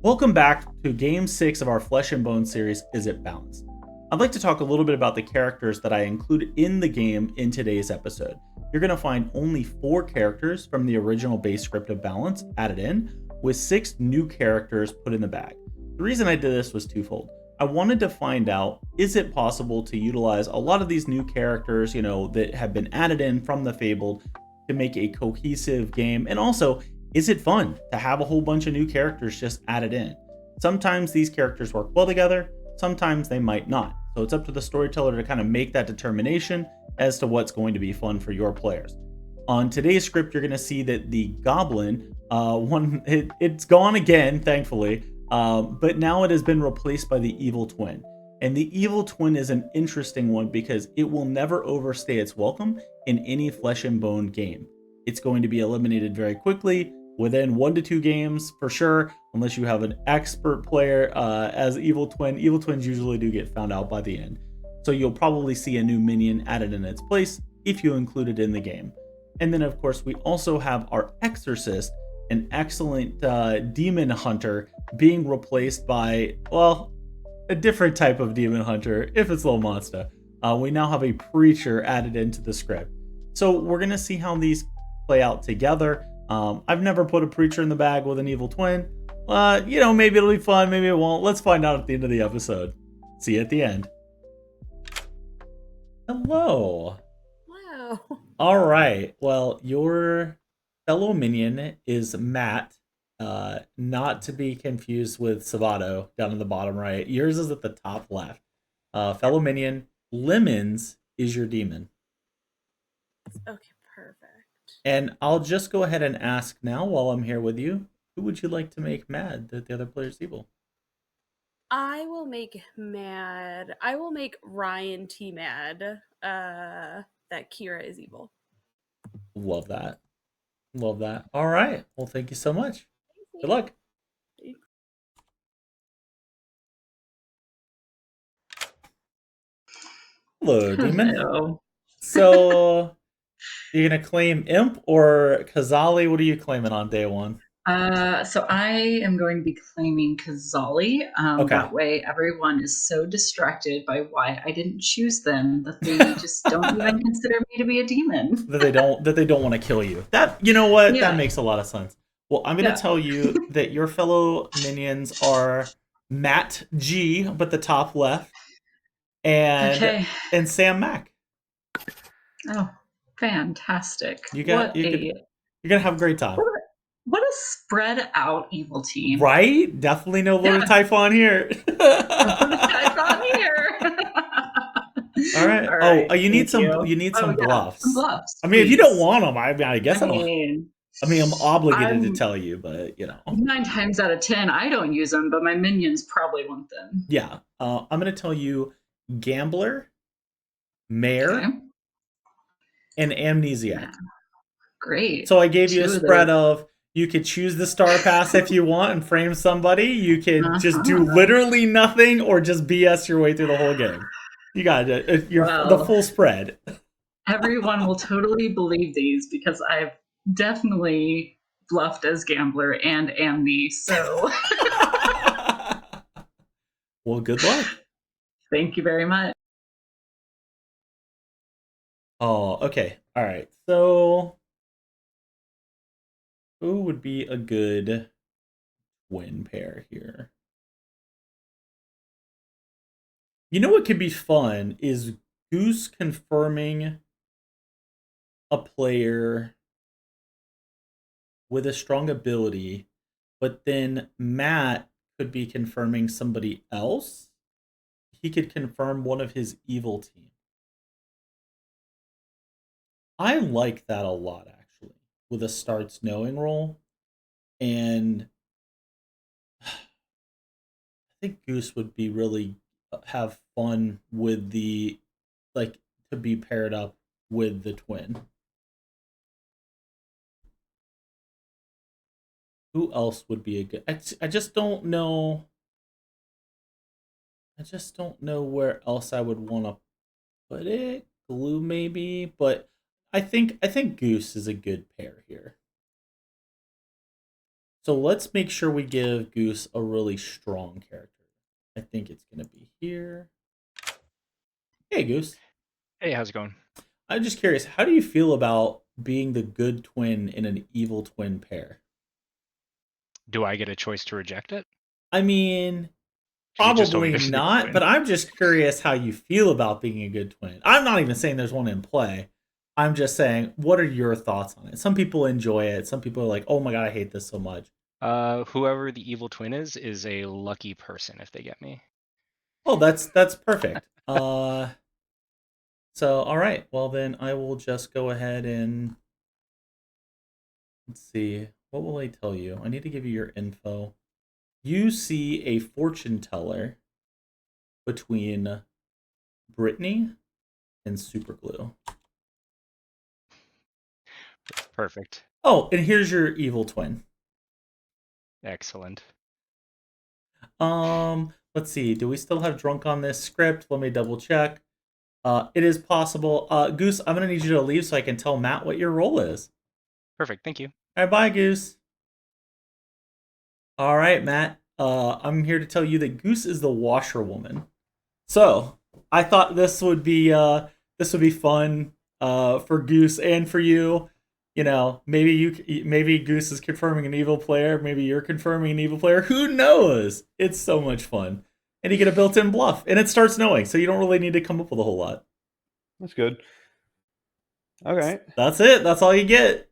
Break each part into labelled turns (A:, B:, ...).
A: Welcome back to Game 6 of our Flesh and Bone series, Is It Balanced? I'd like to talk a little bit about the characters that I include in the game in today's episode. You're going to find only 4 characters from the original base script of Balance added in, with 6 new characters put in the bag. The reason I did this was twofold. I wanted to find out, is it possible to utilize a lot of these new characters, that have been added in from the Fabled to make a cohesive game? And also, is it fun to have a whole bunch of new characters just added in? Sometimes these characters work well together, sometimes they might not. So it's up to the storyteller to kind of make that determination as to what's going to be fun for your players. On today's script, you're going to see that the goblin, it's gone again, thankfully, but now it has been replaced by the evil twin. And the evil twin is an interesting one because it will never overstay its welcome in any Flesh and Bone game. It's going to be eliminated very quickly, within 1 to 2 games for sure, unless you have an expert player as Evil Twin. Evil Twins usually do get found out by the end. So you'll probably see a new minion added in its place if you include it in the game. And then, of course, we also have our Exorcist, an excellent demon hunter, being replaced by, well, a different type of demon hunter if it's Little Monster. We now have a preacher added into the script. So we're going to see how these play out together. I've never put a preacher in the bag with an evil twin. Maybe it'll be fun, maybe it won't. Let's find out at the end of the episode. See you at the end. Hello.
B: Wow.
A: All right. Well, your fellow minion is Matt, not to be confused with Savato down in the bottom right. Yours is at the top left. Fellow minion, Lemons is your demon.
B: Okay, perfect.
A: And I'll just go ahead and ask now while I'm here with you, who would you like to make mad that the other player's evil?
B: I will make Ryan T mad. That Kira is evil.
A: Love that. Love that. All right. Well, thank you so much. Good luck. Hello, demon.
C: Hello.
A: So, you're going to claim Imp or Kazali? What are you claiming on day 1?
C: So I am going to be claiming Kazali.
A: Okay.
C: That way everyone is so distracted by why I didn't choose them that they just don't even consider me to be a demon.
A: that they don't want to kill you. That, you know what?
C: Yeah.
A: That makes a lot of sense. Well, I'm going to tell you that your fellow minions are Matt G, but the top left, and Sam Mac.
C: Oh, fantastic!
A: You're gonna have a great time.
C: What a spread out evil team,
A: right? Definitely no Lord Typhon here.
C: Typhon here.
A: All right. Oh, you need some bluffs.
C: Some bluffs.
A: I mean, if you don't want them, I guess I'm obligated to tell you, but
C: 9 times out of 10, I don't use them, but my minions probably want them.
A: Yeah. I'm going to tell you Gambler, Mayor, and Amnesiac. Yeah.
C: Great.
A: So I gave you a spread of you could choose the star pass if you want and frame somebody. You can just do literally nothing or just BS your way through the whole game. You got it. The full spread.
C: Everyone will totally believe these because I've definitely bluffed as Gambler and Amni, so...
A: Well, good luck.
C: Thank you very much.
A: Oh, okay. All right. So, who would be a good twin pair here? You know what could be fun is Goose confirming a player with a strong ability, but then Matt could be confirming somebody else. He could confirm one of his evil team. I like that a lot, actually, with a starts knowing roll. And I think Goose would be really have fun with the, to be paired up with the twin. Who else would be a good... I just don't know... I just don't know where else I would want to put it. Glue, maybe, but I think Goose is a good pair here. So let's make sure we give Goose a really strong character. I think it's going to be here. Hey, Goose.
D: Hey, how's it going?
A: I'm just curious, how do you feel about being the good twin in an evil twin pair?
D: Do I get a choice to reject it?
A: I mean,
D: You just told me
A: probably
D: there's a good
A: not,
D: twin.
A: but I'm just curious how you feel about being a good twin. I'm not even saying there's one in play. I'm just saying, what are your thoughts on it? Some people enjoy it. Some people are like, oh my God, I hate this so much.
D: Whoever the evil twin is a lucky person if they get me.
A: Oh, that's perfect. So all right. Well then I will just go ahead and let's see. What will I tell you? I need to give you your info. You see a fortune teller between Brittany and Superglue.
D: Perfect.
A: Oh, and here's your evil twin.
D: Excellent.
A: Let's see. Do we still have drunk on this script? Let me double check. It is possible. Goose, I'm gonna need you to leave so I can tell Matt what your role is.
D: Perfect. Thank you.
A: All right, bye, Goose. All right, Matt. I'm here to tell you that Goose is the washerwoman. So I thought this would be fun for Goose and for you. You know, maybe Goose is confirming an evil player. Maybe you're confirming an evil player. Who knows? It's so much fun, and you get a built-in bluff, and it starts knowing, so you don't really need to come up with a whole lot.
E: That's good. All right.
A: That's it. That's all you get.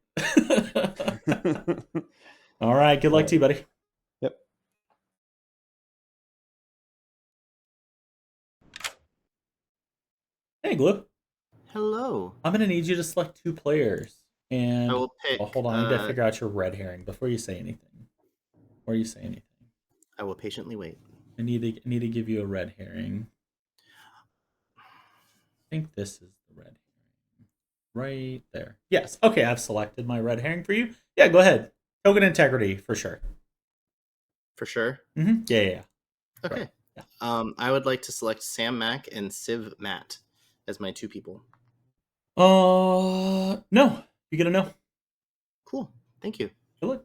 A: All right. Good luck to you, buddy.
E: Yep.
A: Hey, Glue.
F: Hello.
A: I'm gonna need you to select 2 players, and
F: I will pick.
A: hold on. I need to figure out your red herring before you say anything. Before you say anything,
F: I will patiently wait.
A: I need to give you a red herring. I think this is the red herring right there. Yes. Okay, I've selected my red herring for you. Yeah, go ahead. Token integrity for sure.
F: For sure.
A: Mm-hmm. Yeah.
F: Okay.
A: Right. Yeah.
F: I would like to select Sam Mack and Civ Matt as my 2 people.
A: No. You get a no.
F: Cool. Thank you.
A: Good luck.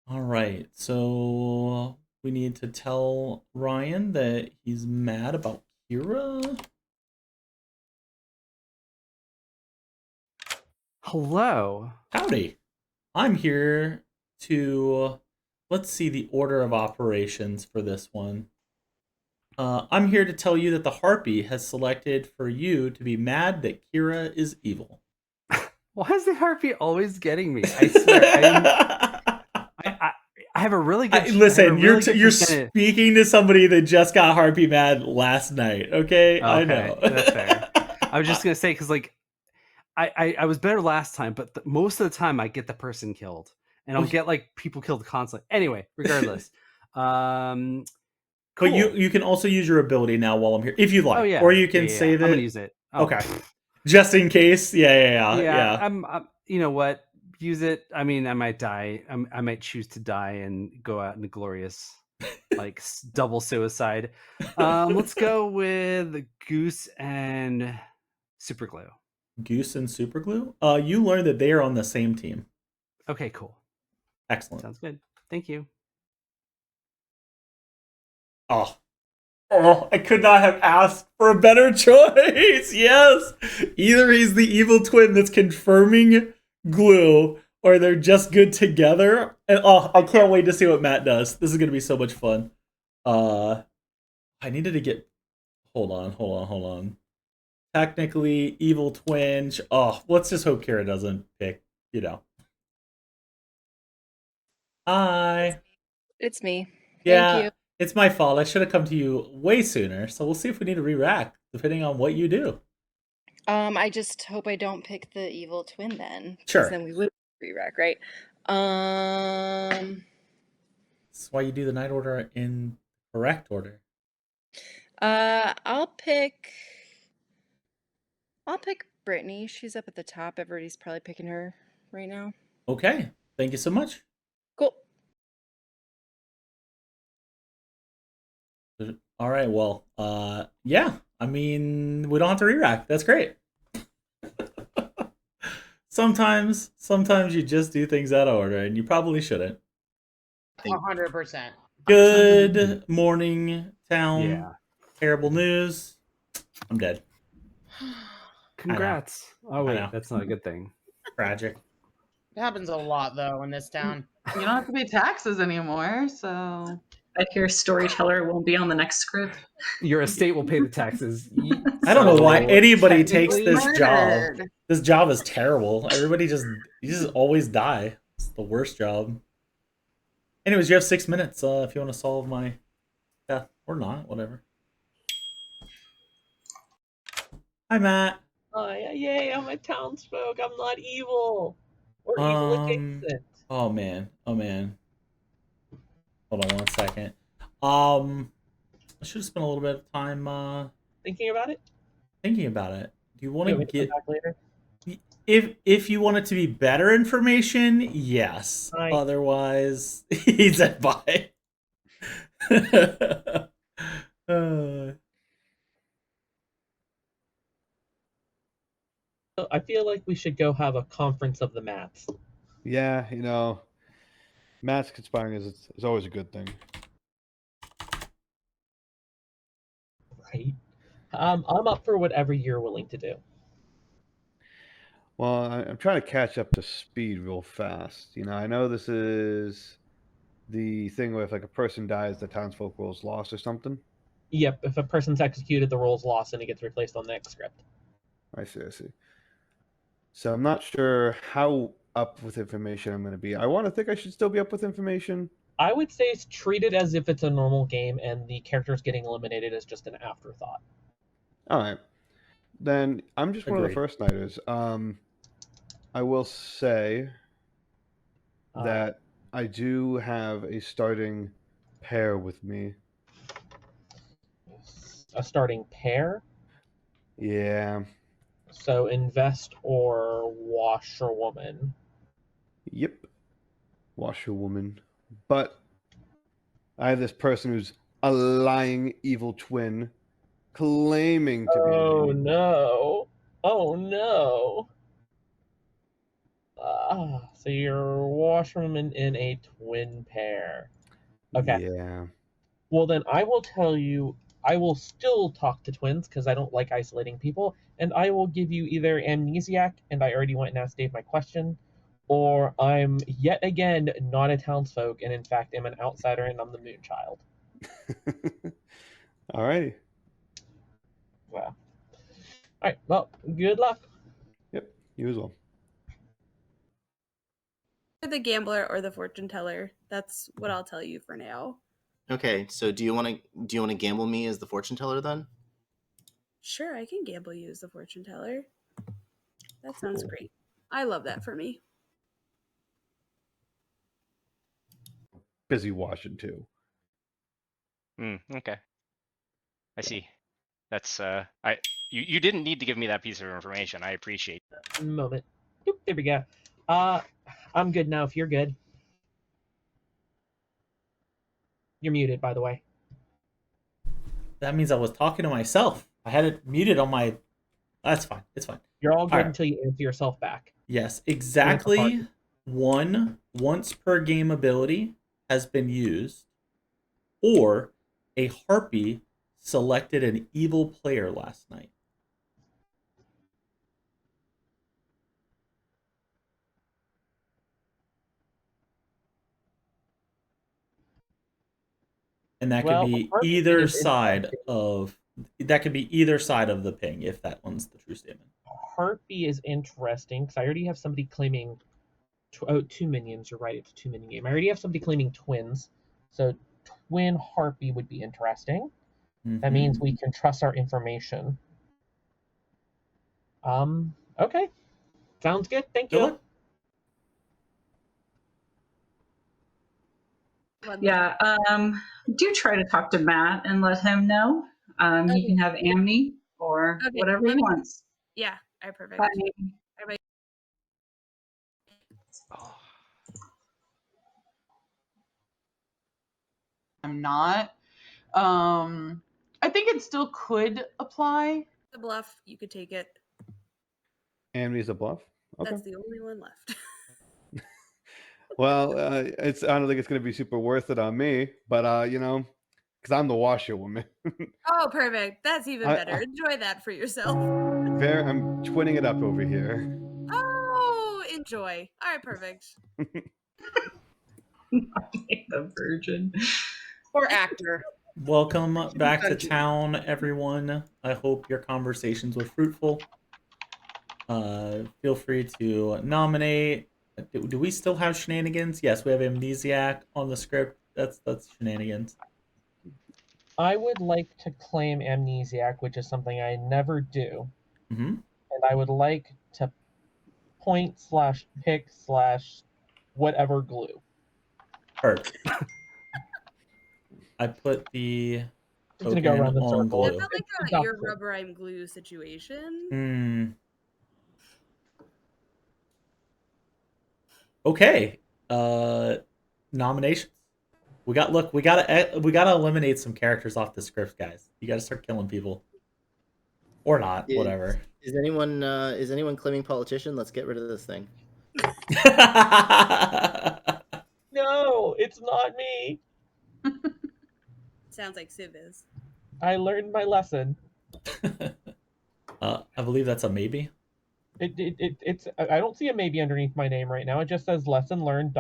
A: All right. So we need to tell Ryan that he's mad about Kira.
G: Hello.
A: Howdy. I'm here to let's see the order of operations for this one. I'm here to tell you that the Harpy has selected for you to be mad that Kira is evil.
G: Why is the Harpy always getting me? I swear. I have a really good.
A: Listen, you're speaking to somebody that just got Harpy mad last night. Okay, I know.
G: That's fair. I was just gonna say because like I was better last time, but most of the time I get the person killed, and I'll get like people killed constantly. Anyway, regardless.
A: Cool. But you can also use your ability now while I'm here, if you'd like.
G: Oh, yeah.
A: Or you can save it.
G: I'm gonna use it. Oh.
A: Okay. Just in case. Yeah.
G: I'm you know what? Use it. I mean, I might die. I might choose to die and go out in a glorious, like double suicide. Let's go with Goose and SuperGlue.
A: Goose and SuperGlue. You learned that they are on the same team.
G: Okay, cool.
A: Excellent.
G: Sounds good. Thank you.
A: Oh, I could not have asked for a better choice. Yes. Either he's the evil twin that's confirming Glue, or they're just good together. And I can't wait to see what Matt does. This is going to be so much fun. I needed to get... Hold on. Technically, evil twin... let's just hope Kira doesn't pick, Hi.
H: It's me.
A: Yeah.
H: Thank you.
A: It's my fault. I should have come to you way sooner. So we'll see if we need to re-rack, depending on what you do.
H: I just hope I don't pick the evil twin then.
A: Sure.
H: Then we would re-rack, right?
A: That's why you do the night order in correct order.
H: I'll pick Brittany. She's up at the top. Everybody's probably picking her right now.
A: Okay. Thank you so much.
H: Cool.
A: All right. Well, yeah. I mean, we don't have to re-rack. That's great. sometimes you just do things out of order, and you probably shouldn't.
I: 100%.
A: Good morning, town.
G: Yeah.
A: Terrible news. I'm dead.
G: Congrats. Oh
A: I
G: wait,
A: know.
G: that's not a good thing.
A: Tragic.
I: It happens a lot though in this town.
J: You don't have to pay taxes anymore, so
C: I hear storyteller won't be on the next script.
G: Your estate will pay the taxes.
A: I don't know why
G: So,
A: anybody takes
G: technically-
A: this job.
J: Murdered.
A: This job is terrible. You just always die. It's the worst job. Anyways, you have 6 minutes if you want to solve my death or not, whatever. Hi, Matt.
K: Yay, I'm a townsfolk. I'm not evil. Or evil adjacent.
A: Oh man. Hold on 1 second. I should have spent a little bit of time
K: Thinking about it?
A: thinking about it. Do you want to
K: Come
A: get
K: back later?
A: if you want it to be better information? Yes.
K: Bye.
A: Otherwise, he said bye.
K: I feel like we should go have a conference of the mats.
E: Yeah, Matt's conspiring is always a good thing.
K: Right? I'm up for whatever you're willing to do.
E: Well, I'm trying to catch up to speed real fast. I know this is the thing where if like a person dies, the townsfolk roll's lost or something.
K: Yep, if a person's executed, the role's lost and it gets replaced on the next script.
E: I see. So I'm not sure how up with information I'm going to be. I want to think I should still be up with information.
K: I would say it's treated as if it's a normal game and the characters getting eliminated is just an afterthought.
E: All right. Then I'm just one of the
A: Agreed.
E: first nighters. I will say that I do have a starting pair with me.
K: A starting pair.
E: Yeah.
K: So invest or washerwoman.
E: Yep. Washerwoman. But I have this person who's a lying evil twin claiming to be.
K: Oh no. Oh no. So you're washerwoman in a twin pair. Okay.
E: Yeah.
K: Well, then I will tell you, I will still talk to twins because I don't like isolating people, and I will give you either amnesiac, and I already went and asked Dave my question, or I'm yet again not a townsfolk, and in fact am an outsider, and I'm the Moonchild.
E: All righty.
K: Wow. All right. Well, good luck.
E: Yep. You as well.
B: The gambler or the fortune teller. That's what I'll tell you for now.
F: Okay, so do you want to gamble me as the fortune teller then?
B: Sure, I can gamble you as the fortune teller. That sounds great. I love that for me.
E: Busy watching too.
D: Okay. I see. That's you didn't need to give me that piece of information. I appreciate that.
K: Moment. Boop, there we go. I'm good now if you're good. You're muted, by the way.
A: That means I was talking to myself. I had it muted on my. That's fine. It's fine.
K: You're all good
A: All right.
K: until you answer yourself back.
A: Yes, exactly one once per game ability has been used, or a harpy selected an evil player last night. And that
K: Well,
A: could be
K: harpy
A: either
K: is
A: side
K: interesting.
A: of that could be either side of the ping if that one's the true statement.
K: Harpy is interesting because I already have somebody claiming 2 minions. You're right, it's a 2-minion game. I already have somebody claiming twins, so twin harpy would be interesting. That means we can trust our information. Okay, sounds good. Thank you.
A: Good luck.
C: Yeah, do try to talk to Matt and let him know. He can have Amni or
B: Okay,
C: whatever he
B: let me-
C: wants.
B: Yeah, all right, perfect.
C: Bye.
J: I'm not. I think it still could apply.
B: The bluff, you could take it.
E: Amne's a bluff? Okay.
B: That's the only one left.
E: Well, I don't think it's going to be super worth it on me, but because I'm the washerwoman.
B: Oh, perfect. That's even better.
E: I-
B: Enjoy that for yourself.
E: I'm twinning it up over here.
B: Oh, enjoy. All right, perfect.
C: The virgin.
I: Poor actor.
A: Welcome back to
C: Virgin.
A: town, everyone. I hope your conversations were fruitful. Feel free to nominate. Do we still have shenanigans? Yes, we have amnesiac on the script. That's shenanigans.
K: I would like to claim amnesiac, which is something I never do,
A: Mm-hmm.
K: and I would like to point/pick/whatever glue.
A: Hurt. I put the
K: Just gonna go
A: token
K: around the
A: on
K: circle.
B: I
A: glue.
B: felt like
K: It's
B: your
K: helpful.
B: rubber I'm glue situation.
A: Hmm. Okay. Nominations. We gotta eliminate some characters off the script, guys. You gotta start killing people. Or not, whatever.
F: Is anyone claiming politician? Let's get rid of this thing.
K: No, it's not me.
B: Sounds like Civ is.
K: I learned my lesson.
A: I believe that's a maybe.
K: It's. I don't see a maybe underneath my name right now. It just says lesson learned ...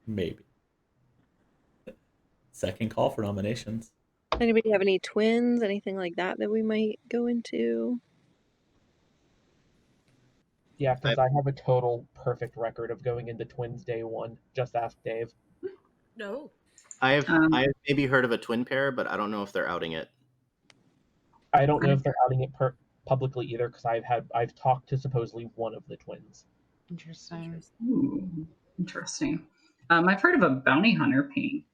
A: Maybe. Second call for nominations.
H: Anybody have any twins? Anything like that that we might go into?
K: Yeah, because I have a total perfect record of going into twins day one. Just ask Dave.
B: No.
F: I have maybe heard of a twin pair, but I don't know if they're outing it.
K: I don't know if they're outing it publicly either, because I've talked to supposedly one of the twins.
J: Interesting.
C: Ooh, interesting. I've heard of a bounty hunter paint,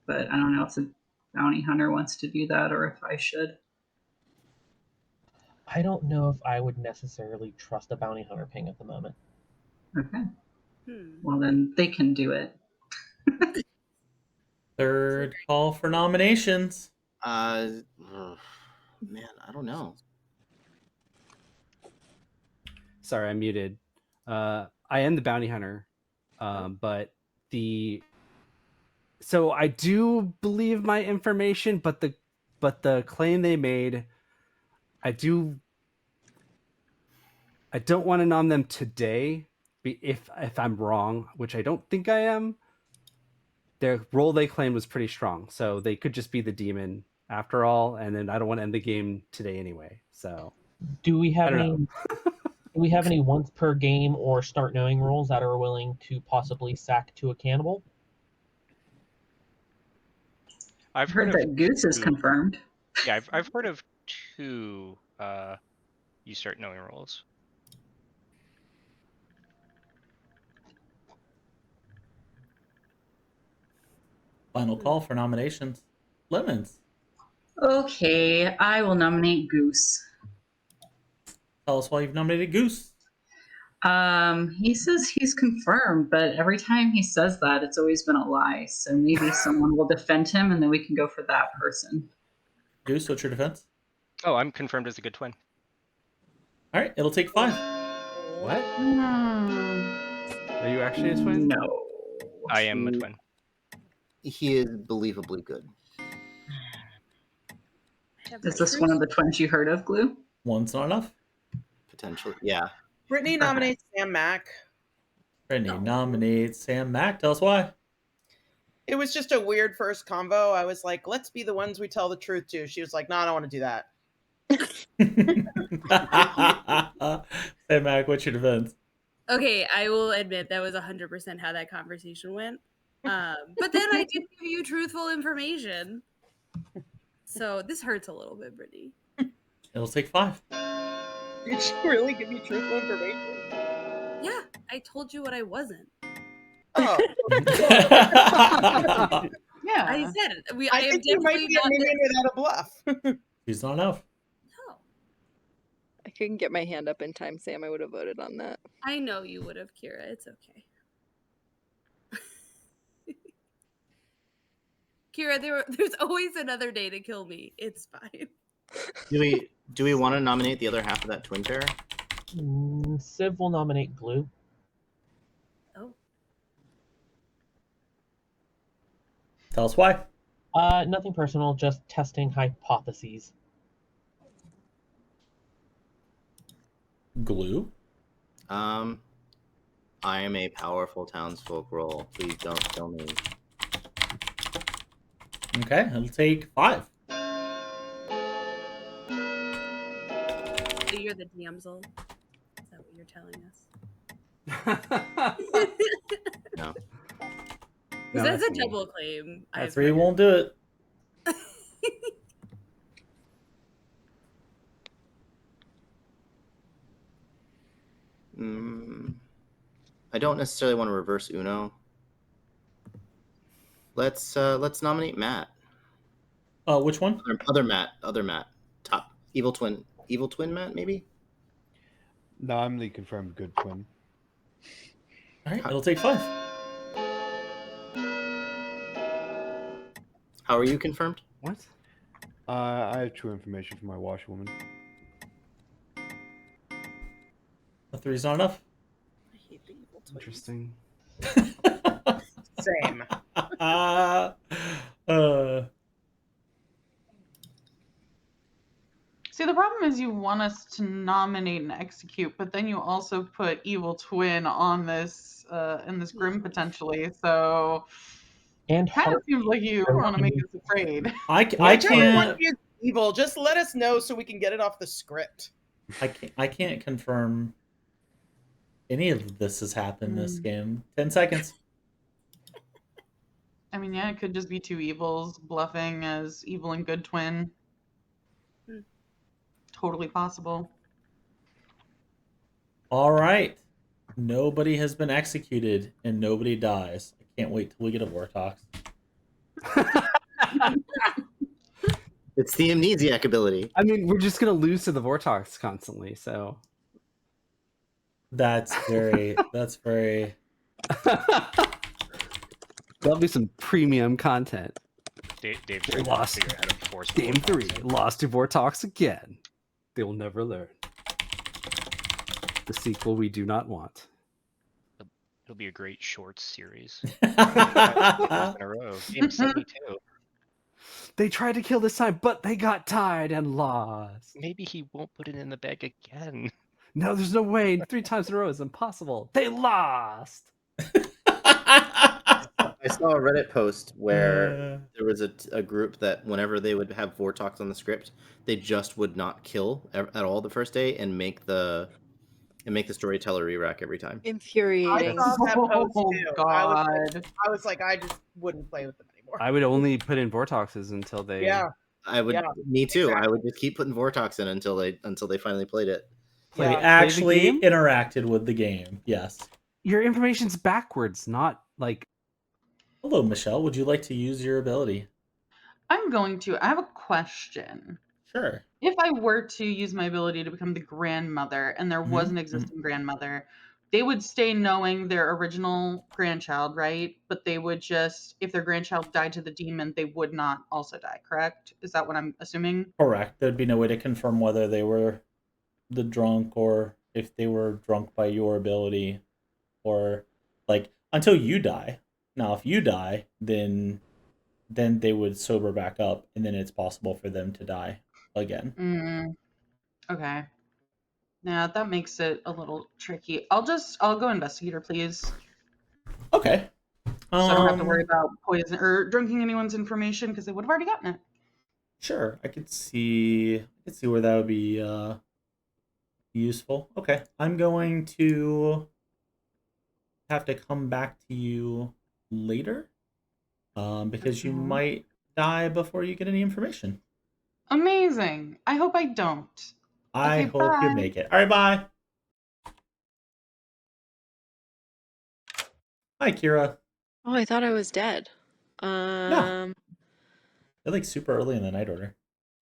C: but I don't know if the bounty hunter wants to do that or if I should.
K: I don't know if I would necessarily trust a bounty hunter ping at the moment.
C: Okay. Well, then they can do it.
A: Third call for nominations.
F: Man, I don't know.
G: Sorry, I'm muted. I am the bounty hunter, but so I do believe my information, but the claim they made, I don't want to nom them today. If I'm wrong, which I don't think I am, their role they claimed was pretty strong, so they could just be the demon after all. And then I don't want to end the game today anyway. So
K: Do we have
G: I don't
K: any?
G: know.
K: Do we have any once per game or start knowing rules that are willing to possibly sack to a cannibal?
D: I've
C: heard that Goose is confirmed.
D: Yeah, I've heard of two. You start knowing rules.
A: Final call for nominations. Lemons.
C: Okay, I will nominate Goose.
A: Tell us why you've nominated Goose.
C: He says he's confirmed, but every time he says that, it's always been a lie. So maybe someone will defend him, and then we can go for that person.
A: Goose, what's your defense?
D: Oh, I'm confirmed as a good twin.
A: All right, it'll take 5.
G: What? Are you actually a twin?
C: No.
D: I am a twin.
F: He is believably good.
C: Is this one of the twins you heard of, Glue?
A: One's not enough.
F: Potentially, yeah.
I: Brittany nominates Sam Mack.
A: Brittany nominates Sam Mack. Tell us why.
I: It was just a weird first convo. I was like, let's be the ones we tell the truth to. She was like, no, I don't want to do that.
A: Sam Mack, what's your defense?
B: Okay, I will admit that was 100% how that conversation went. But then I did give you truthful information. So this hurts a little bit, Brittany.
A: It'll take 5.
I: Did she really give you truthful information?
B: Yeah, I told you what I wasn't.
I: Oh.
J: Yeah.
B: I said it.
I: I
B: have
I: think you might
B: definitely
I: be a minion without a bluff.
A: She's not enough.
B: No.
H: I couldn't get my hand up in time, Sam. I would have voted on that.
B: I know you would have, Kira. It's okay. Kira, there's always another day to kill me. It's fine.
F: Do Do we want to nominate the other half of that twin pair?
K: Civ will nominate Glue.
B: Oh.
A: Tell us why.
K: Nothing personal, just testing hypotheses.
A: Glue?
F: I am a powerful townsfolk role. Please don't kill me.
A: Okay, it'll take 5.
B: So you're the damsel. Is that what you're telling us?
F: No.
A: No,
B: That's a
A: that's-
B: double claim.
A: That
B: I've
A: 3
B: heard.
A: won't do it.
F: I don't necessarily want to reverse Uno. Let's nominate Matt.
A: Which one?
F: Other Matt. Top evil twin Matt, maybe?
E: No, I'm the confirmed good twin.
A: All right, it'll take 5.
F: How are you confirmed?
G: What?
E: I have true information from my washerwoman.
A: A 3's not enough.
B: I hate the evil twins.
G: Interesting.
I: Same.
J: See, the problem is you want us to nominate and execute, but then you also put evil twin on this in this grim potentially. So
K: And
J: kind of
K: heart.
J: seems like you want to make us afraid.
A: I
I: Whichever one
A: can't.
I: of you is evil, just let us know so we can get it off the script.
A: I can't confirm any of this has happened this game. 10 seconds.
J: I mean, yeah, it could just be two evils bluffing as evil and good twin. Totally possible.
A: All right. Nobody has been executed and nobody dies. I can't wait till we get a Vortox.
F: It's the amnesiac ability.
G: I mean, we're just gonna lose to the Vortox constantly, so
A: That's very.
G: That'll be some premium content.
D: Dave's trying to
G: Lost.
D: figure out how to force
G: Game 3, lost to Vortox again. They'll never learn. The sequel we do not want.
D: It'll be a great shorts series. 5 in a row. Game 72.
G: They tried to kill this time, but they got tied and lost.
D: Maybe he won't put it in the bag again.
G: No, there's no way. 3 times in a row is impossible. They lost.
F: I saw a Reddit post where there was a group that whenever they would have Vortox on the script, they just would not kill at all the first day and make the storyteller re-rack every time.
H: Infuriating.
I: I saw that post
J: Oh,
I: too.
J: God.
I: I was like, I just wouldn't play with them anymore.
G: I would only put in Vortoxes until they.
I: Yeah.
F: I would.
I: Yeah,
F: Me too.
I: exactly.
F: I would just keep putting Vortox in until they finally played it.
A: They
I: Yeah.
A: actually
G: game?
A: interacted with the game. Yes.
G: Your information's backwards, not like.
A: Hello, Michelle. Would you like to use your ability?
J: I'm going to. I have a question.
A: Sure.
J: If I were to use my ability to become the grandmother and there was an existing grandmother, they would stay knowing their original grandchild, right? But they would just, if their grandchild died to the demon, they would not also die, correct? Is that what I'm assuming?
A: Correct. There'd be no way to confirm whether they were the drunk or if they were drunk by your ability or like until you die. Now, if you die, then they would sober back up and then it's possible for them to die again.
J: Okay. Yeah, that makes it a little tricky. I'll go investigator, please.
A: Okay.
J: So I don't have to worry about poison or drinking anyone's information because they would have already gotten it.
A: Sure, I could see where that would be useful. Okay, I'm going to have to come back to you later, because you might die before you get any information.
J: Amazing. I hope I don't.
A: I
J: Okay,
A: hope you
J: bye.
A: make it. All right, bye. Hi, Kira.
H: Oh, I thought I was dead.
A: You're like super early in the night order.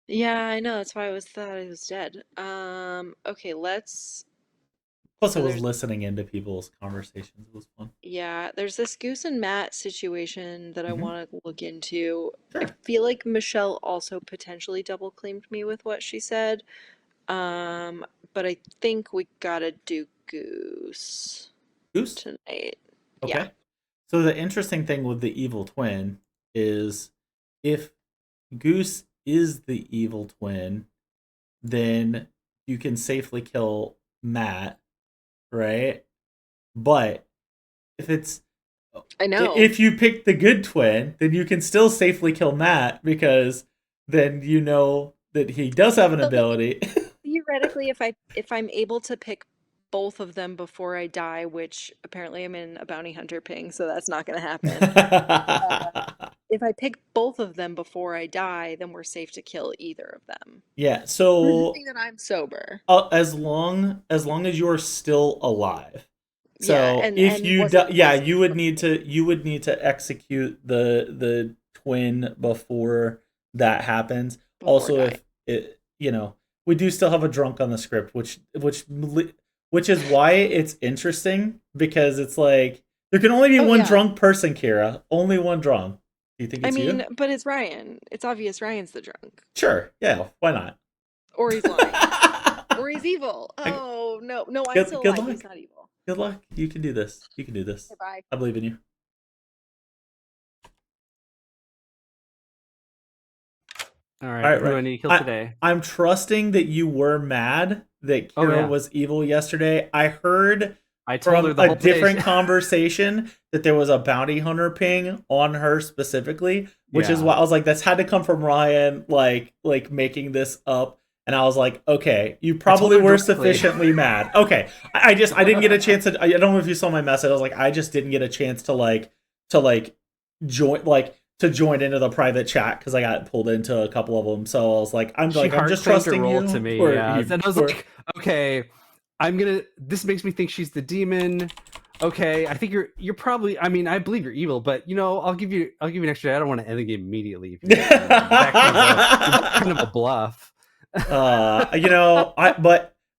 H: Yeah, I know. That's why I thought I was dead. Okay, let's.
A: Plus,
H: So
A: I was
H: there's-
A: listening into people's conversations. It was fun.
H: Yeah, there's this Goose and Matt situation that I
A: Mhm.
H: want to look into. I
A: Sure.
H: feel like Michelle also potentially double claimed me with what she said. But I think we gotta do Goose
A: Goose?
H: tonight.
A: Okay.
H: Yeah.
A: So the interesting thing with the evil twin is if Goose is the evil twin, then you can safely kill Matt, right? But if you pick the good twin, then you can still safely kill Matt because then you know that he does have an ability.
H: Theoretically, if I'm able to pick both of them before I die, which apparently I'm in a bounty hunter ping, so that's not going to happen. If I pick both of them before I die, then we're safe to kill either of them.
A: Yeah, so
H: Presuming that I'm sober.
A: as long as you're still alive. So
H: Yeah,
A: if
H: and
A: you
H: wasn't
A: you would need to execute the twin before that happens. Also,
H: dying.
A: if it we do still have a drunk on the script, which is why it's interesting because it's like there can only be one drunk person, Kira. Only one drunk. Do you think it's you?
H: But it's Ryan. It's obvious Ryan's the drunk.
A: Sure. Yeah. Why not?
H: Or he's lying. Or he's evil. Oh no, I'm still alive. He's not evil.
A: Good luck. You can do this. You can do this.
H: Bye.
A: I believe in you.
G: All right. Who do I need to kill today?
A: I'm trusting that you were mad that Kira was evil yesterday. I heard
G: told her the whole
A: different conversation that there was a bounty hunter ping on her specifically, which is why I was like, that's had to come from Ryan, like making this up. And I was like, okay, you probably were sufficiently mad. Okay. I didn't get a chance to, I don't know if you saw my message. I was like, I just didn't get a chance to join into the private chat because I got pulled into a couple of them. So I was like, I'm just trusting you.
G: To me, and I was like, okay, this makes me think she's the demon. Okay, I think you're probably. I mean, I believe you're evil, but I'll give you an extra. I don't want to end the game immediately. That kind of a bluff.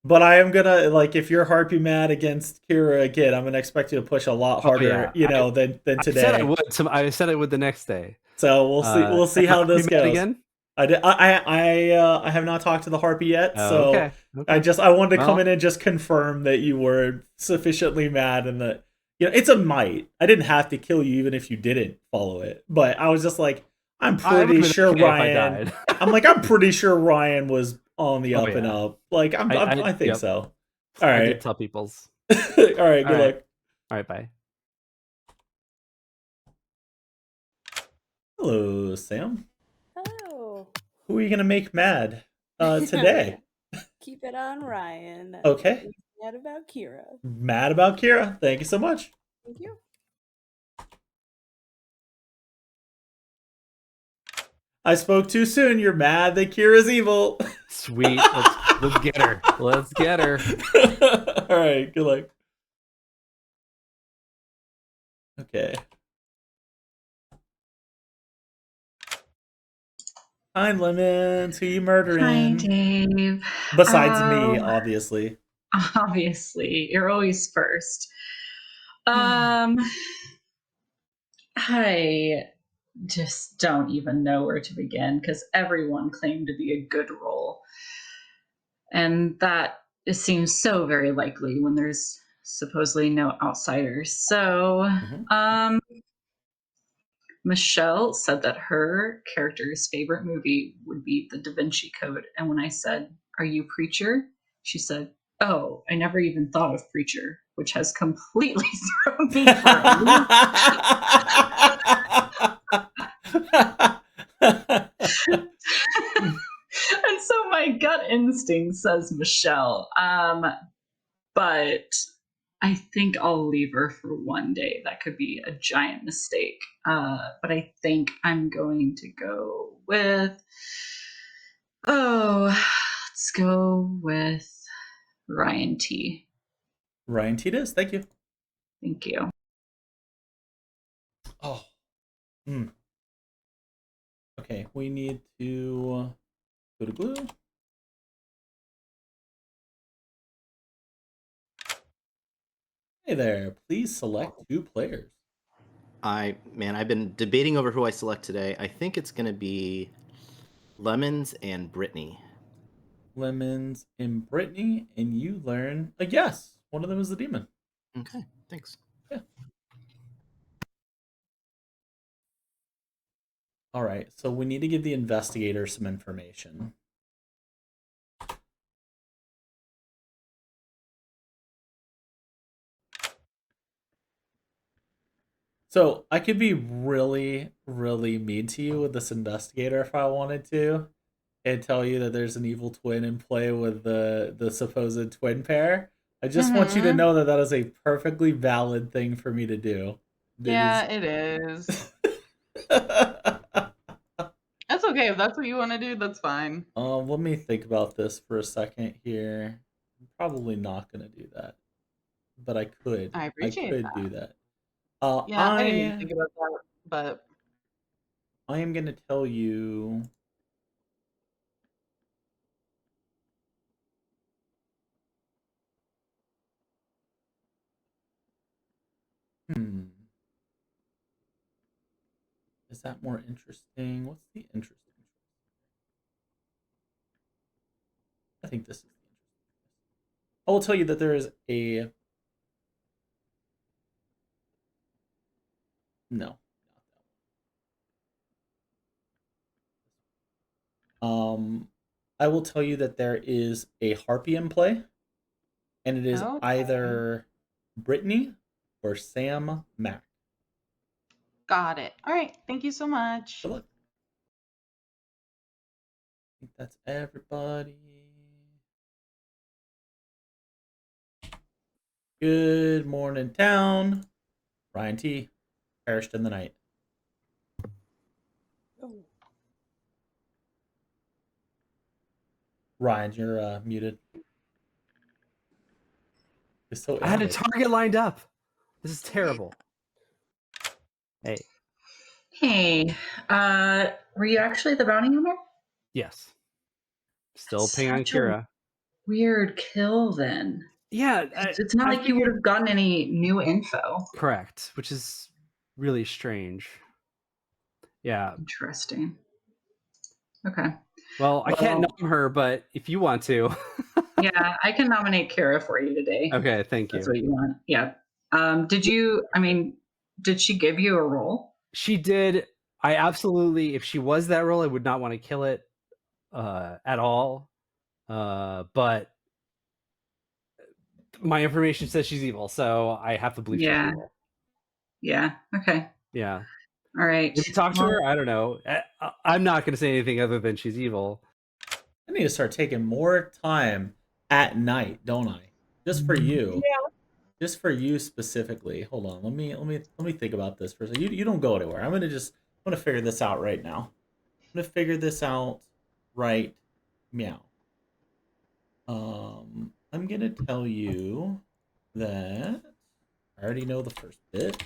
A: But I am gonna if you're harpy mad against Kira again, I'm gonna expect you to push a lot harder, than today.
G: I said I would the next day.
A: So we'll see how this goes. Again? I have not talked to the harpy yet, so
G: okay.
A: I wanted to come in and just confirm that you were sufficiently mad and that it's a might. I didn't have to kill you even if you didn't follow it, but I was just like, I'm pretty sure Ryan. I'm pretty sure Ryan was on the up and up. Like I think so. All right.
G: I did tell people's.
A: All right. Good luck.
G: All right. Bye.
A: Hello, Sam.
L: Oh.
A: Who are you gonna make mad today?
L: Keep it on Ryan.
A: Okay.
L: He's mad about Kira.
A: Mad about Kira. Thank you so much.
L: Thank you.
A: I spoke too soon. You're mad that Kira's evil.
G: Sweet. Let's get her. Let's get her.
A: All right. Good luck. Okay. Hi, Lemons. Who you murdering?
C: Hi, Dave.
A: Besides me, obviously.
C: Obviously. You're always first. I just don't even know where to begin because everyone claimed to be a good role. And that seems so very likely when there's supposedly no outsiders. So, Michelle said that her character's favorite movie would be The Da Vinci Code. And when I said, "Are you Preacher?" she said, "Oh, I never even thought of Preacher," which has completely thrown me for a loop. And so my gut instinct says Michelle. But I think I'll leave her for one day. That could be a giant mistake. But I think I'm going to go with... let's go with Ryan T.
A: Ryan T. Does. Thank you.
C: Thank you.
A: Oh. Okay, we need to go to Glue. Hey there, please select 2 players.
F: I've been debating over who I select today. I think it's going to be Lemons and Brittany.
A: Lemons and Brittany, and you learn a yes. One of them is the demon.
F: Okay, thanks.
A: Yeah. All right, so we need to give the investigator some information. So I could be really, really mean to you with this investigator if I wanted to, and tell you that there's an evil twin in play with the supposed twin pair. I just want you to know that that is a perfectly valid thing for me to do.
J: Yeah, it is. That's okay. If that's what you want to do, that's fine.
A: Let me think about this for a second here. I'm probably not gonna do that, but I could.
J: I appreciate that.
A: do that.
J: Yeah, I didn't even think about that, but
A: I am gonna tell you. Hmm. Is that more interesting? What's the interesting? I think this is the interesting. I will tell you that there is a no. I will tell you that there is a harpy in play, and it is either Brittany or Sam Mack.
J: got it. All right. Thank you so much.
A: Good luck. I think that's everybody. Good morning, town. Ryan T. Perished in the night.
L: Oh.
A: Ryan, you're muted. It's so
G: I had a
A: animated.
G: target lined up. This is terrible. Hey.
C: Hey, were you actually the bounty hunter?
G: Yes. Still ping on
C: Such a
G: Kira.
C: weird kill then.
G: Yeah,
C: It's not like you would have gotten any new info.
G: Correct, which is really strange. Yeah.
C: Interesting. Okay.
G: Well, I can't nom her, but if you want to.
C: Yeah, I can nominate Kara for you today.
G: Okay, thank you.
C: That's what you want. Yeah. Did she give you a role?
G: She did. I absolutely, if she was that role, I would not want to kill it at all. But my information says she's evil, so I have to believe she's evil.
C: Yeah. Okay.
G: Yeah.
C: All right.
G: If you talk to her, I don't know. I'm not going to say anything other than she's evil.
A: I need to start taking more time at night, don't I? Just for you.
K: Yeah.
A: Just for you specifically. Hold on. Let me think about this for a second. You don't go anywhere. I'm gonna figure this out right now. I'm gonna figure this out right meow. I'm gonna tell you that I already know the first bit.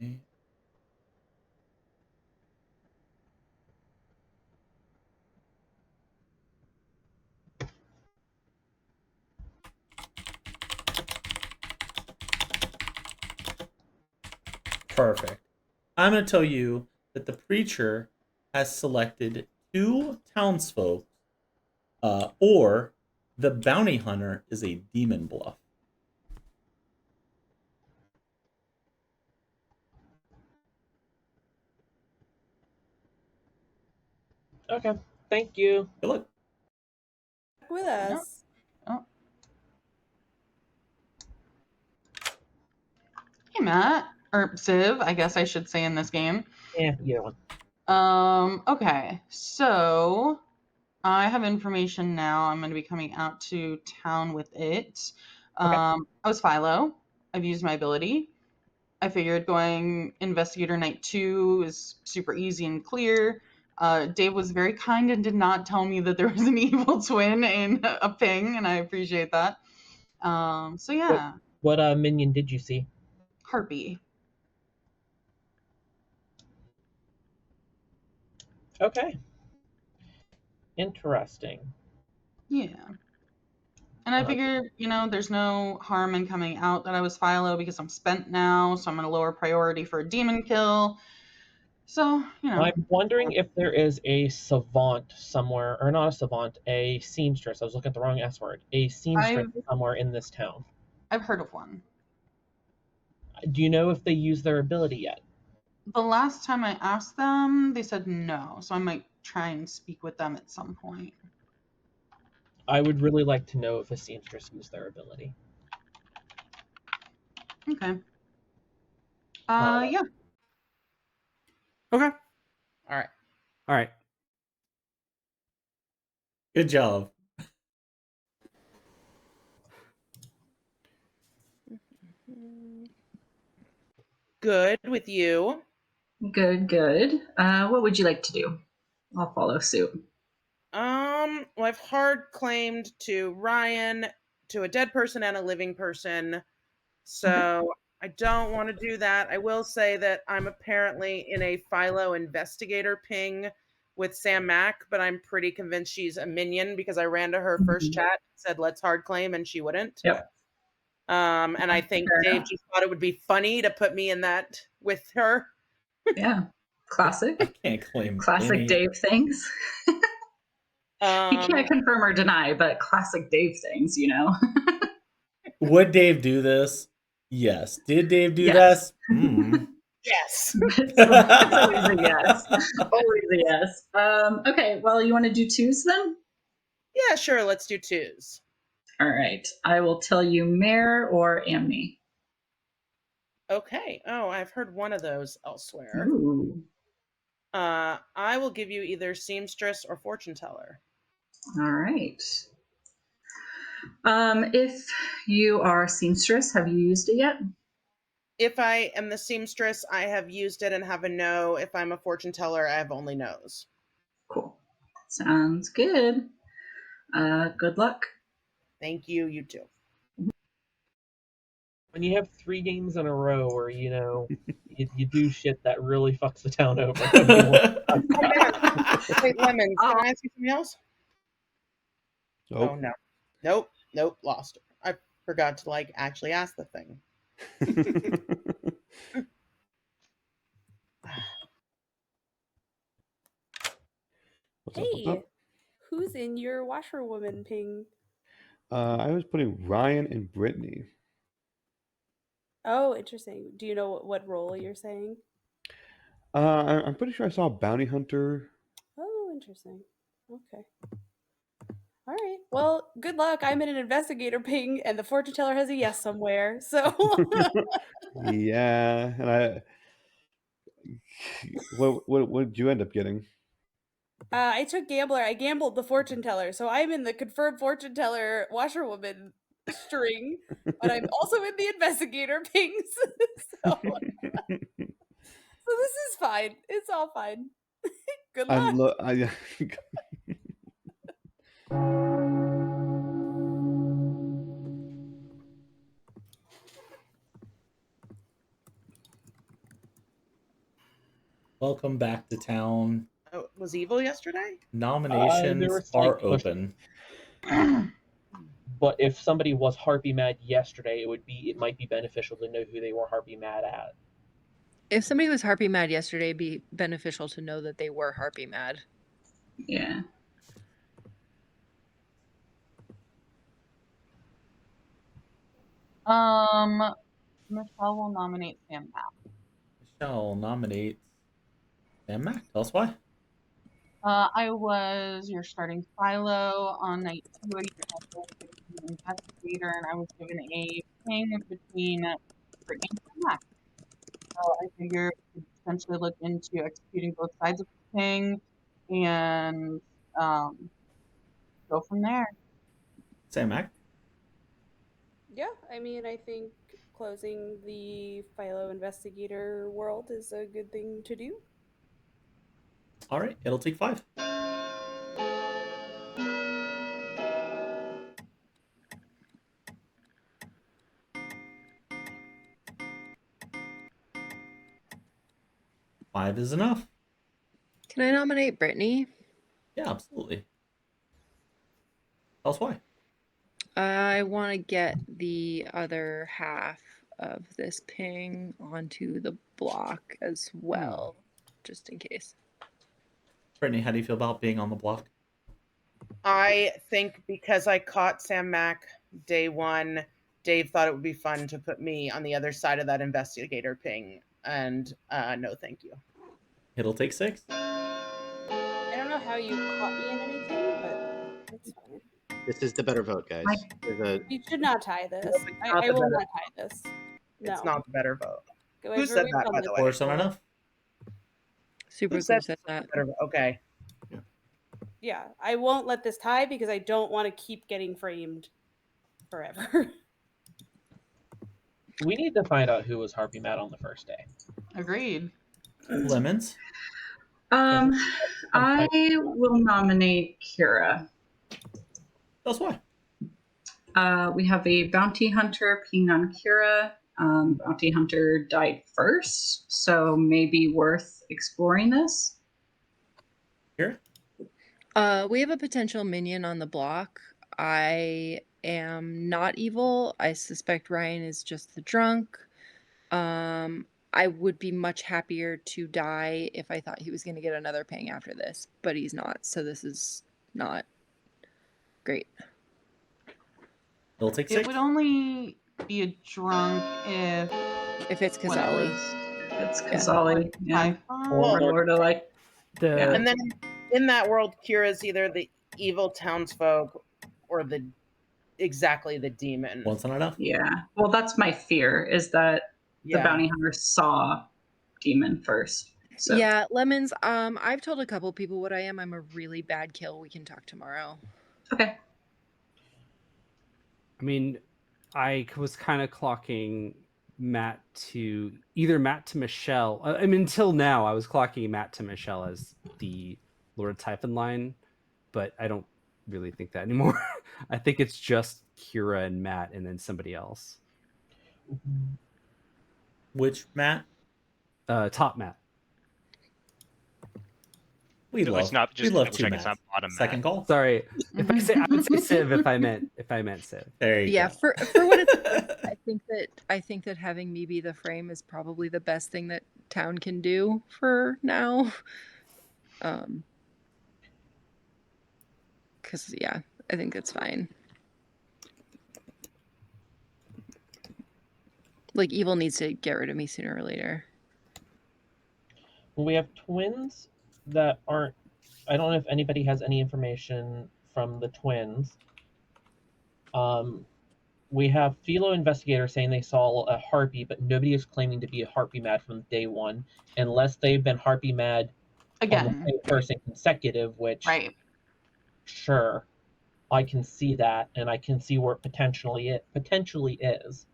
A: Okay. Perfect. I'm going to tell you that the preacher has selected 2 townsfolk, or the bounty hunter is a demon bluff.
K: Okay. Thank you.
A: Good luck.
L: With us.
J: Oh. Hey, Matt. Or Civ, I guess I should say in this game.
K: Yeah, either one.
J: Okay. So I have information now. I'm going to be coming out to town with it. I was Philo. I've used my ability. I figured going Investigator Night 2 is super easy and clear. Dave was very kind and did not tell me that there was an evil twin in a ping, and I appreciate that. So yeah.
K: What minion did you see?
J: Harpy.
K: Okay. Interesting.
J: Yeah. And I figured, there's no harm in coming out that I was Philo because I'm spent now, so I'm going to lower priority for a demon kill. So,
K: I'm wondering if there is a savant somewhere, or not a savant, a seamstress. I was looking at the wrong S word. A seamstress somewhere in this town.
J: I've heard of one.
K: Do you know if they use their ability yet?
J: The last time I asked them, they said no, so I might try and speak with them at some point.
K: I would really like to know if a seamstress used their ability.
J: Okay. Yeah.
G: Okay.
I: All right.
G: All right.
A: Good job.
I: Good with you.
C: Good. What would you like to do? I'll follow suit.
I: Well, I've hard claimed to Ryan, to a dead person and a living person. So I don't want to do that. I will say that I'm apparently in a Philo investigator ping with Sam Mack, but I'm pretty convinced she's a minion because I ran to her first chat, said let's hard claim, and she wouldn't.
C: Yep.
I: And I think Dave just thought it would be funny to put me in that with her.
C: Yeah. Classic.
A: I can't claim
C: Classic
A: any.
C: Dave things. He can't confirm or deny, but classic Dave things,
A: Would Dave do this? Yes. Did Dave do
C: Yes.
A: this?
I: Yes.
C: It's always a yes. Always a yes. Okay, well, you want to do twos then?
I: Yeah, sure. Let's do twos.
C: All right. I will tell you Mare or Amni.
I: Okay. Oh, I've heard one of those elsewhere.
C: Ooh.
I: I will give you either seamstress or fortune teller.
C: All right. If you are a seamstress, have you used it yet?
I: If I am the seamstress, I have used it and have a no. If I'm a fortune teller, I have only no's.
C: Cool. Sounds good. Good luck.
I: Thank you. You too.
K: When you have 3 games in a row where, you do shit that really fucks the town over.
I: Wait, Lemons, can I ask you something else?
E: Oh,
I: Oh, no. Nope. Lost her. I forgot to, actually ask the thing.
E: What's
L: Hey,
E: up?
L: who's in your washerwoman ping?
E: I was putting Ryan and Brittany.
L: Oh, interesting. Do you know what role you're saying?
E: I'm pretty sure I saw Bounty Hunter.
L: Oh, interesting. Okay. All right. Well, good luck. I'm in an investigator ping, and the fortune teller has a yes somewhere. So,
E: Yeah, and what did you end up getting?
L: I took gambler. I gambled the fortune teller, so I'm in the confirmed fortune teller washerwoman string, but I'm also in the investigator pings. So this is fine. It's all fine. Good luck.
A: Welcome back to town.
I: Oh, was evil yesterday?
A: Nominations
K: slight
A: are
K: push-
A: open.
K: But if somebody was harpy mad yesterday, it might be beneficial to know who they were harpy mad at.
H: If somebody was harpy mad yesterday, it'd be beneficial to know that they were harpy mad.
C: Yeah.
J: Michelle will nominate Sam Mack.
A: Michelle nominates Sam Mack. Tell us why.
J: I was your starting Philo on night 2. I was an investigator, and I was given a ping between Brittany and Sam Mack. So I figured we could potentially look into executing both sides of the ping and go from there.
A: Sam Mack?
L: Yeah, I mean, I think closing the Philo investigator world is a good thing to do.
A: All right, it'll take 5. Five is enough.
H: Can I nominate Brittany?
A: Yeah, absolutely. Tell us why.
H: I want to get the other half of this ping onto the block as well, just in case.
A: Brittany, how do you feel about being on the block?
I: I think because I caught Sam Mack day one, Dave thought it would be fun to put me on the other side of that investigator ping, and no thank you.
A: It'll take 6.
L: I don't know how you caught me in anything, but it's fine.
F: This is the better vote, guys.
L: We should not tie this.
I: not
L: I
I: the
L: will
I: better-
L: not tie this. No.
I: It's not the better vote.
L: Go
I: Who
L: over
I: said
L: we've
I: that,
L: done
I: by
L: this
I: the way?
A: Or it's not
L: before.
A: enough.
H: SuperGlue said that.
I: Okay.
L: Yeah, I won't let this tie because I don't want to keep getting framed forever.
K: We need to find out who was Harpy Mad on the first day.
J: Agreed.
A: Lemons?
C: I will nominate Kira.
A: That's why.
C: We have a bounty hunter ping on Kira. Bounty hunter died first, so maybe worth exploring this.
A: Here?
H: We have a potential minion on the block. I am not evil. I suspect Ryan is just the drunk. I would be much happier to die if I thought he was going to get another ping after this, but he's not, so this is not great.
A: It'll take
J: It
A: 6.
J: would only be a drunk
H: if it's
J: when it
H: Kazali.
J: was-
C: It's Kazali. Yeah.
I: Well,
C: Lord of like.
G: The
I: And then in that world, Kira's either the evil townsfolk or exactly the demon.
A: Once not enough.
C: Yeah. Well, that's my fear, is that the bounty hunter saw demon first. So.
H: Yeah, Lemons, I've told a couple people what I am. I'm a really bad kill. We can talk tomorrow.
C: Okay.
G: I mean, I was kind of clocking Matt to Michelle. I mean, until now, I was clocking Matt to Michelle as the Lord Typhon line, but I don't really think that anymore. I think it's just Kira and Matt, and then somebody else.
A: Which Matt?
G: Top Matt.
A: We
D: So
A: love.
D: it's not just
A: we love
D: double
A: two
D: check, it's
A: Matts.
D: not bottom
A: Second
D: Matt.
A: call.
G: Sorry, if I say I would say Civ if I meant Civ.
A: There you
H: Yeah,
A: go.
H: for what it's worth, I think that having me be the frame is probably the best thing that town can do for now. Because yeah, I think it's fine. Like evil needs to get rid of me sooner or later.
K: Well, we have twins that aren't. I don't know if anybody has any information from the twins. We have Philo Investigator saying they saw a harpy, but nobody is claiming to be a harpy mad from day one, unless they've been harpy mad on the
J: Again.
K: same person consecutive, which
J: Right.
K: sure, I can see that, and I can see where it potentially is.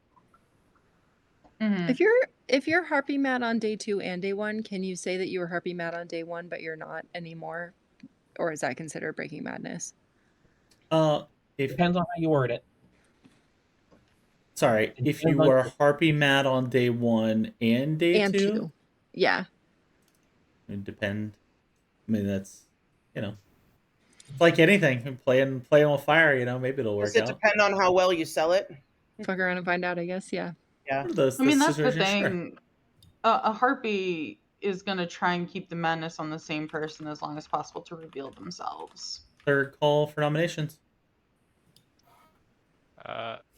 J: Mhm.
H: If you're harpy mad on day 2 and day 1, can you say that you were harpy mad on day 1 but you're not anymore? Or is that considered breaking madness?
K: Depends on how you word it.
A: Sorry, if you were harpy mad on day 1 and day
H: And
A: 2?
H: 2. Yeah.
A: It depend. I mean, that's, it's like anything. Playing with fire, maybe it'll work
I: Does it
A: out.
I: depend on how well you sell it?
H: Fuck around and find out, I guess. Yeah.
I: Yeah.
J: I mean, that's the
A: situations, sure.
J: thing. A harpy is going to try and keep the madness on the same person as long as possible to reveal themselves.
A: Third call for nominations.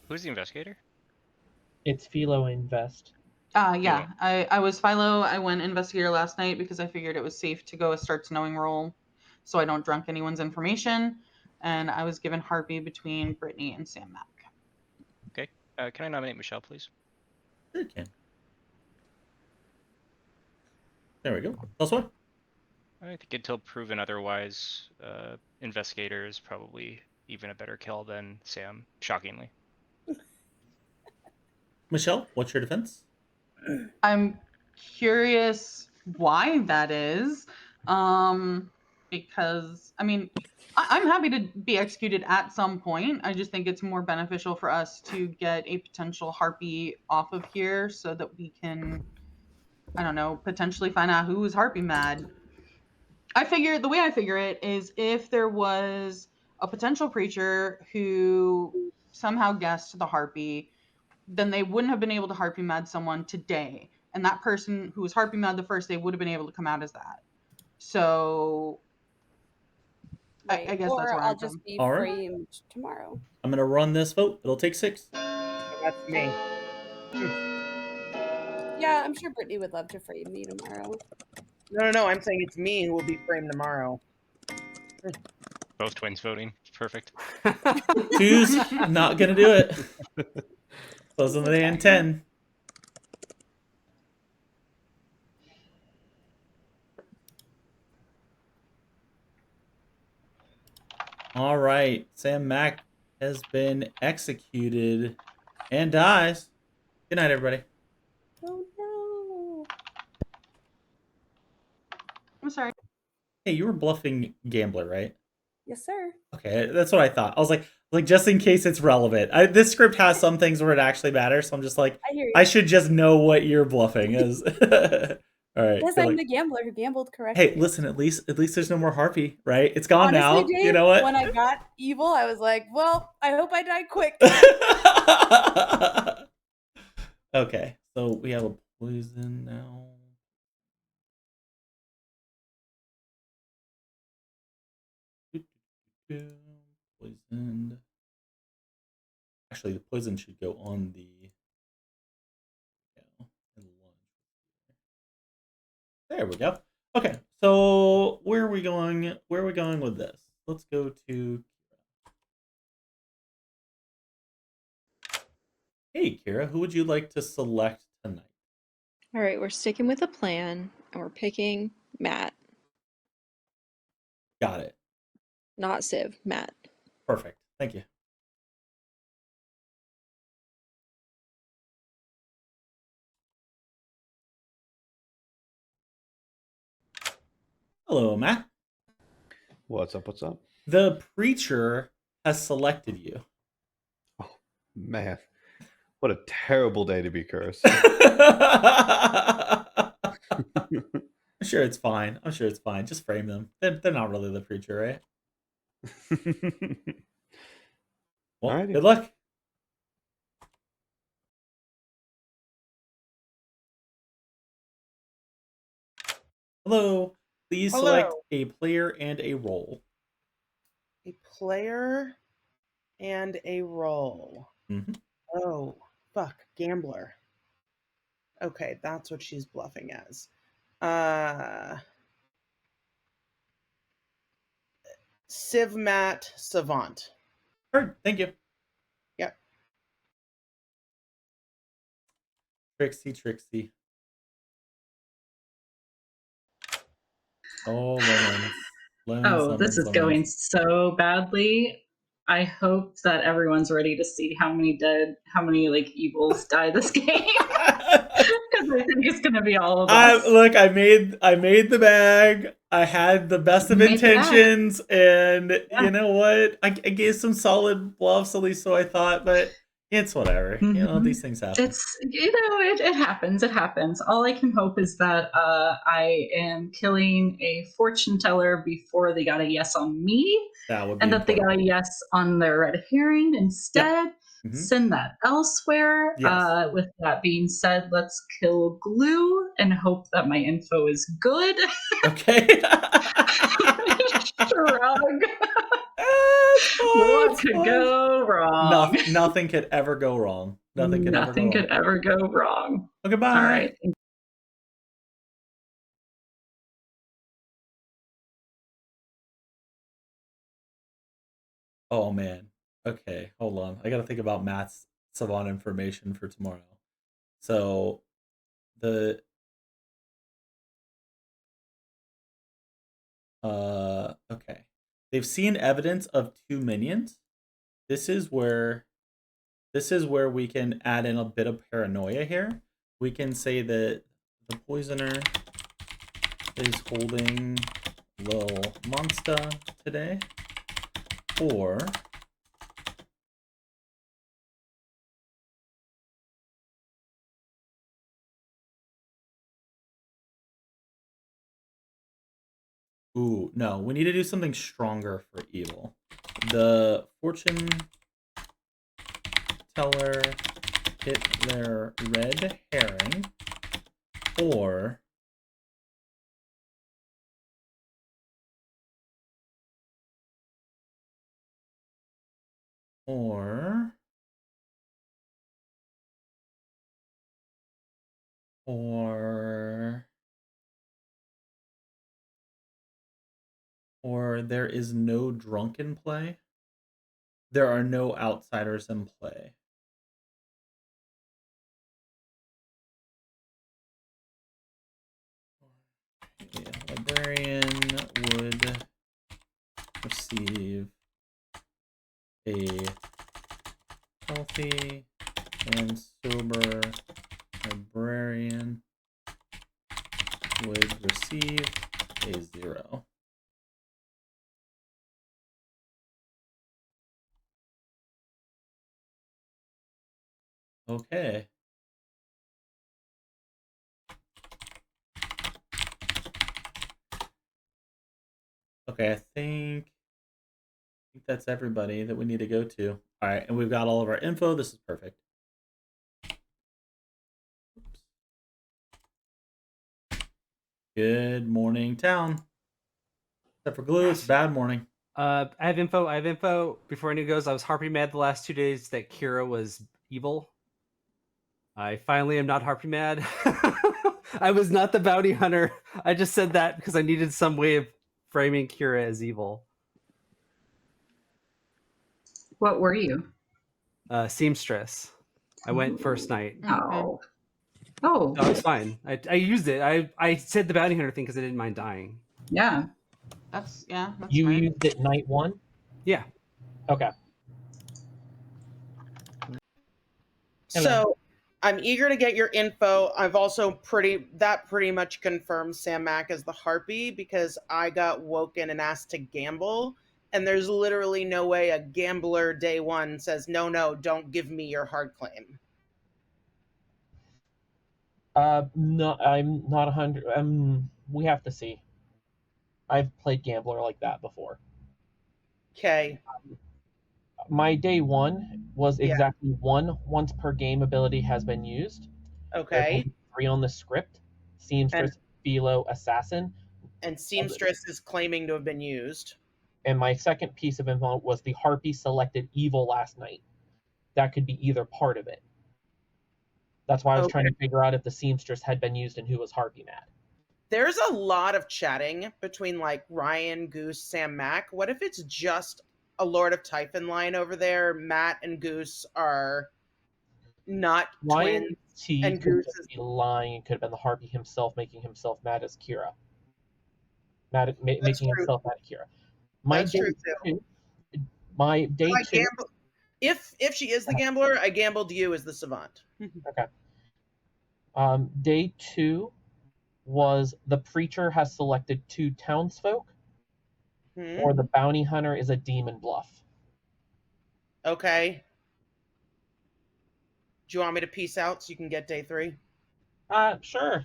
D: Who's the investigator?
K: It's Philo Invest.
J: Yeah, I was Philo. I went investigator last night because I figured it was safe to go a starts knowing roll so I don't drunk anyone's information. And I was given harpy between Brittany and Sam Mack.
D: Okay. Can I nominate Michelle, please?
A: Sure you can. There we go. Plus one.
D: I think until proven otherwise, investigator is probably even a better kill than Sam, shockingly.
A: Michelle, what's your defense?
J: I'm curious why that is. Because, I mean, I'm happy to be executed at some point. I just think it's more beneficial for us to get a potential harpy off of here so that we can, I don't know, potentially find out who is harpy mad. The way I figure it is if there was a potential preacher who somehow guessed the harpy, then they wouldn't have been able to harpy mad someone today. And that person who was harpy mad the first day would have been able to come out as that. So
L: Right.
J: I guess
L: or
J: that's where
L: I'll
J: I'm
L: just
J: from.
L: be
A: All right.
L: framed tomorrow.
A: I'm gonna run this vote. It'll take 6.
I: That's me.
L: Yeah, I'm sure Brittany would love to frame me tomorrow.
I: No. I'm saying it's me who will be framed tomorrow.
D: Both twins voting. Perfect.
A: 2's not gonna do it. Closing the day in 10. All right, Sam Mack has been executed and dies. Good night, everybody.
L: Oh no.
J: I'm sorry.
A: Hey, you were bluffing Gambler, right?
L: Yes, sir.
A: Okay, that's what I thought. I was like just in case it's relevant. This script has some things where it actually matters, so I'm just like,
L: I hear you.
A: I should just know what you're bluffing is. All right.
L: Yes,
A: good
L: I'm
A: luck.
L: the gambler who gambled correctly.
A: Hey, listen, at least there's no more Harpy, right? It's gone
L: Honestly,
A: now.
L: Dave,
A: You know what?
L: when I got evil, I was like, well, I hope I die quick.
A: Okay, so we have a poison now. Poisoned. Actually, the poison should go on the. There we go. Okay, so where are we going? Where are we going with this? Let's go to. Hey, Kira, who would you like to select tonight?
H: All right, we're sticking with a plan, and we're picking Matt,
A: Got it.
H: not Civ. Matt.
A: Perfect. Thank you. Hello, Matt.
E: What's up? What's up?
A: The preacher has selected you.
E: Oh, man. What a terrible day to be cursed.
A: I'm sure it's fine. I'm sure it's fine. Just frame them. They're not really the preacher, right? Well,
E: Alrighty.
A: good luck. Hello. Please select a player and a role.
I: A player and a role.
A: Mm-hmm.
I: Oh, fuck. Gambler. Okay, that's what she's bluffing as. Civ Mat Savant.
A: Heard. Thank you.
I: Yep.
A: Trixie. Oh, lemons.
C: This is going so badly. I hope that everyone's ready to see how many like evils die this game. Because I think it's gonna be all of us.
A: Look, I made the bag. I had the best of intentions, and you know what? I gave some solid bluffs, at least so I thought, but it's whatever. You know, these things happen.
C: It happens. It happens. All I can hope is that I am killing a fortune teller before they got a yes on me,
A: that would be
C: and that they got a yes on their red herring instead. Yep. Send that elsewhere.
A: Yes.
C: With that being said, let's kill Glue and hope that my info is good.
A: Okay.
C: Shrug. What could go wrong?
A: Nothing could ever go wrong. Nothing could
C: ever go wrong.
A: Okay, bye.
C: All right.
A: Oh man. Okay, hold on. I gotta think about Matt's Savant information for tomorrow. So okay. They've seen evidence of 2 minions. This is where we can add in a bit of paranoia here. We can say that the poisoner is holding Lil Monster today, or ooh, no, we need to do something stronger for evil. The fortune teller hit their red herring, or or there is no drunken play. There are no outsiders in play. A librarian would receive a healthy and sober librarian would receive a 0. Okay. Okay, I think that's everybody that we need to go to. All right, and we've got all of our info. This is perfect. Oops. Good morning, town. Except for Glue, it's a bad morning.
G: I have info. Before anyone goes, I was Harpy mad the last 2 days that Kira was evil. I finally am not Harpy mad. I was not the bounty hunter. I just said that because I needed some way of framing Kira as evil.
C: What were you?
G: Seamstress. I went first night.
C: Oh.
G: No, it's fine. I used it. I said the bounty hunter thing because I didn't mind dying.
C: Yeah.
J: That's
K: You
J: smart.
K: used it night 1?
G: Yeah.
K: Okay.
I: So I'm eager to get your info. I've also pretty much confirms Sam Mack as the Harpy because I got woken and asked to gamble. And there's literally no way a gambler day 1 says, no, don't give me your hard claim.
K: No, I'm not 100. We have to see. I've played gambler like that before.
I: Okay.
K: My day 1 was exactly 1 once per game ability has been used.
I: Okay.
K: There's 3 on the script: Seamstress, Philo, Assassin.
I: And Seamstress is claiming to have been used.
K: And my second piece of info was the Harpy selected evil last night. That could be either part of it. That's why I was trying to figure out if the Seamstress had been used and who was Harpy mad.
I: There's a lot of chatting between like Ryan, Goose, Sam Mack. What if it's just a Lord of Typhon line over there? Matt and Goose are not
K: Ryan
I: twins.
K: T
I: And
K: could
I: Goose
K: just
I: is
K: be lying. It could have been the Harpy himself making himself mad as Kira. Making himself mad at Kira.
I: That's true too.
K: My day 2.
I: If she is the gambler, I gambled you as the savant.
K: Okay. Day 2 was the preacher has selected 2 townsfolk, or the bounty hunter is a demon bluff.
I: Okay. Do you want me to peace out so you can get day 3?
K: Sure.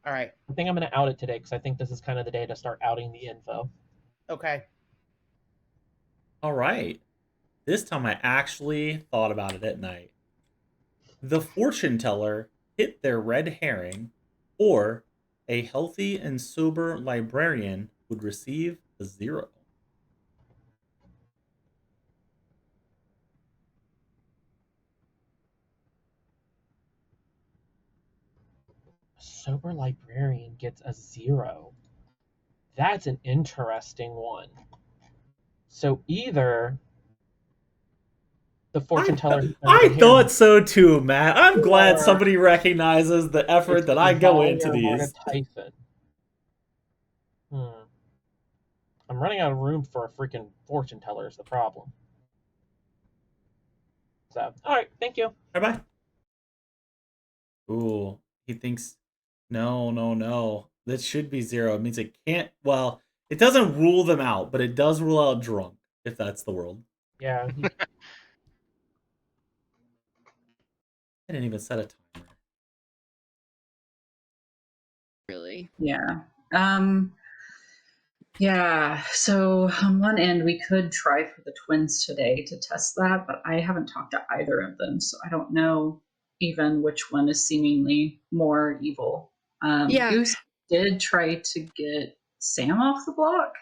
I: All right.
K: I think I'm going to out it today because I think this is kind of the day to start outing the info.
I: Okay.
A: All right. This time I actually thought about it at night. The fortune teller hit their red herring, or a healthy and sober librarian would receive a 0.
K: Sober librarian gets a 0. That's an interesting one. So either the fortune teller.
A: I thought so too, Matt. I'm glad somebody recognizes the effort that I go into these.
K: Typhon. I'm running out of room for a freaking fortune teller is the problem. So, all right, thank you.
A: Bye-bye. Ooh, he thinks, no. That should be 0. It means it can't, well, it doesn't rule them out, but it does rule out drunk, if that's the world.
K: Yeah.
A: I didn't even set a timer.
H: Really?
C: Yeah. Yeah, so on one end, we could try for the twins today to test that, but I haven't talked to either of them, so I don't know even which one is seemingly more evil.
H: Yeah.
C: Goose did try to get Sam off the block,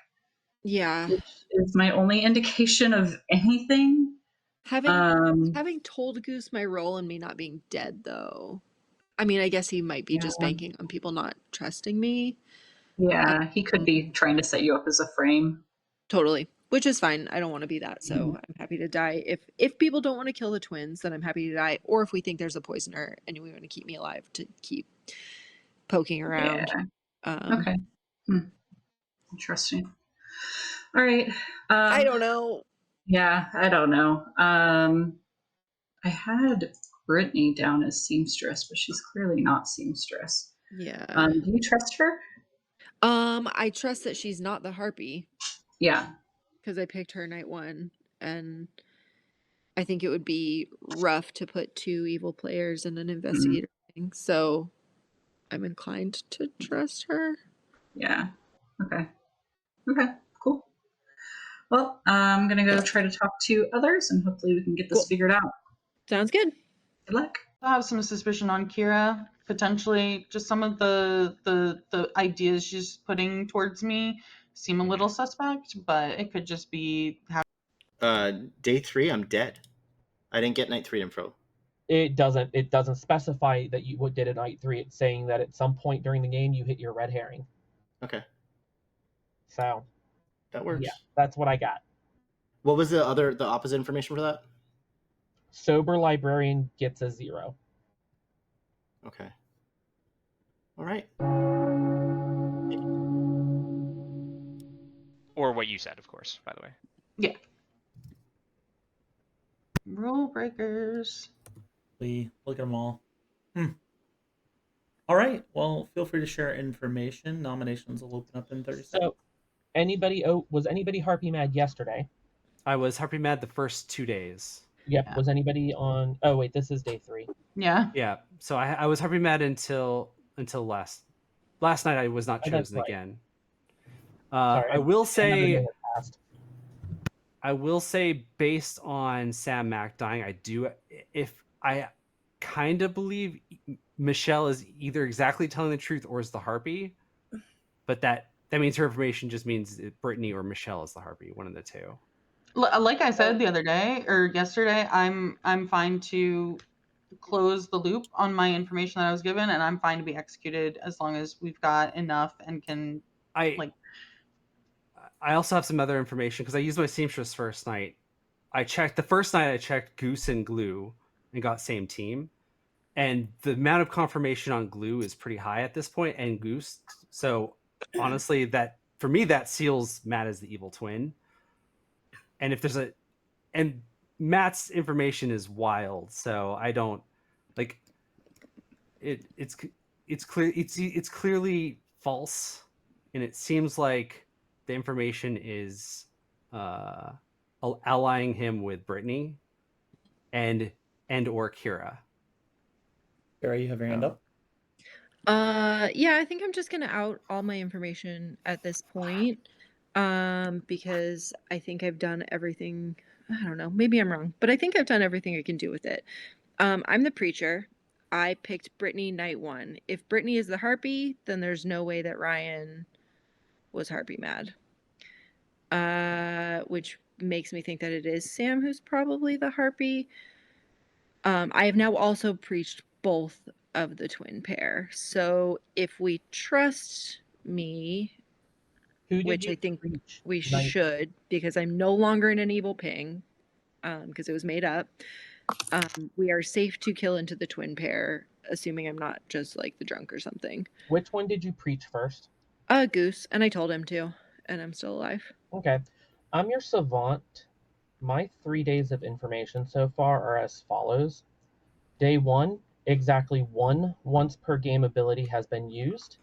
H: Yeah.
C: which is my only indication of anything.
H: Having told Goose my role and me not being dead, though. I mean, I guess he might be just
C: Yeah.
H: banking on people not trusting me.
C: Yeah, he could be trying to set you up as a frame.
H: Totally. Which is fine. I don't want to be that, so
C: Mhm.
H: I'm happy to die. If people don't want to kill the twins, then I'm happy to die. Or if we think there's a poisoner and we want to keep me alive to keep poking around.
C: Yeah. Okay. Interesting. All right.
H: I don't know.
C: Yeah, I don't know. I had Brittany down as seamstress, but she's clearly not seamstress.
H: Yeah.
C: Do you trust her?
H: I trust that she's not the harpy
C: Yeah.
H: because I picked her night one, and I think it would be rough to put two evil players in an investigator thing. So I'm inclined to trust her.
C: Yeah. Okay. Okay. Cool. Well, I'm gonna go try to talk to others, and hopefully we can get this
H: Cool.
C: figured out.
H: Sounds good.
C: Good luck.
J: I have some suspicion on Kira. Potentially, just some of the ideas she's putting towards me seem a little suspect, but it could just be how.
F: Day 3, I'm dead. I didn't get night 3 info.
K: It doesn't specify that you did at night 3. It's saying that at some point during the game you hit your red herring.
F: Okay.
K: So
F: that works.
K: Yeah, that's what I got.
F: What was the opposite information for that?
K: Sober librarian gets a 0.
F: Okay. All right.
D: Or what you said, of course, by the way.
J: Yeah. Rule breakers.
A: We look at them all. All right. Well, feel free to share information. Nominations will open up in 30 seconds.
K: So, was anybody Harpy Mad yesterday?
G: I was Harpy Mad the first 2 days.
K: Yep.
J: Yeah.
K: Was anybody on? Oh wait, this is day 3.
J: Yeah.
G: Yeah. So I was Harpy Mad until last night. I was not
K: Oh, that's
G: chosen
K: right.
G: again.
K: Sorry,
G: I will say,
K: another passed.
G: based on Sam Mack dying, I kind of believe Michelle is either exactly telling the truth or is the Harpy, but that means her information just means Brittany or Michelle is the Harpy, one of the two.
J: Like I said the other day or yesterday, I'm fine to close the loop on my information that I was given, and I'm fine to be executed as long as we've got enough and can
G: I also have some other information because I used my seamstress first night. The first night I checked Goose and Glue and got same team. And the amount of confirmation on Glue is pretty high at this point, and Goose. So honestly, that for me, that seals Matt as the evil twin. And if there's and Matt's information is wild, so I don't like it. It's clear. It's clearly false, and it seems like the information is allying him with Brittany and or Kira.
A: Sarah, you have your hand up.
H: Yeah, I think I'm just gonna out all my information at this point. Because I think I've done everything. I don't know, maybe I'm wrong, but I think I've done everything I can do with it. I'm the preacher. I picked Brittany night 1. If Brittany is the Harpy, then there's no way that Ryan was Harpy Mad. Which makes me think that it is Sam who's probably the Harpy. I have now also preached both of the twin pair. So if we trust me, which I think we should, because I'm no longer in an evil ping, because it was made up, we are safe to kill into the twin pair, assuming I'm not just like the drunk or something.
K: Which one did you preach first?
H: Goose, and I told him to, and I'm still alive.
K: Okay. I'm your savant. My 3 days of information so far are as follows. Day 1, exactly 1 once per game ability has been used.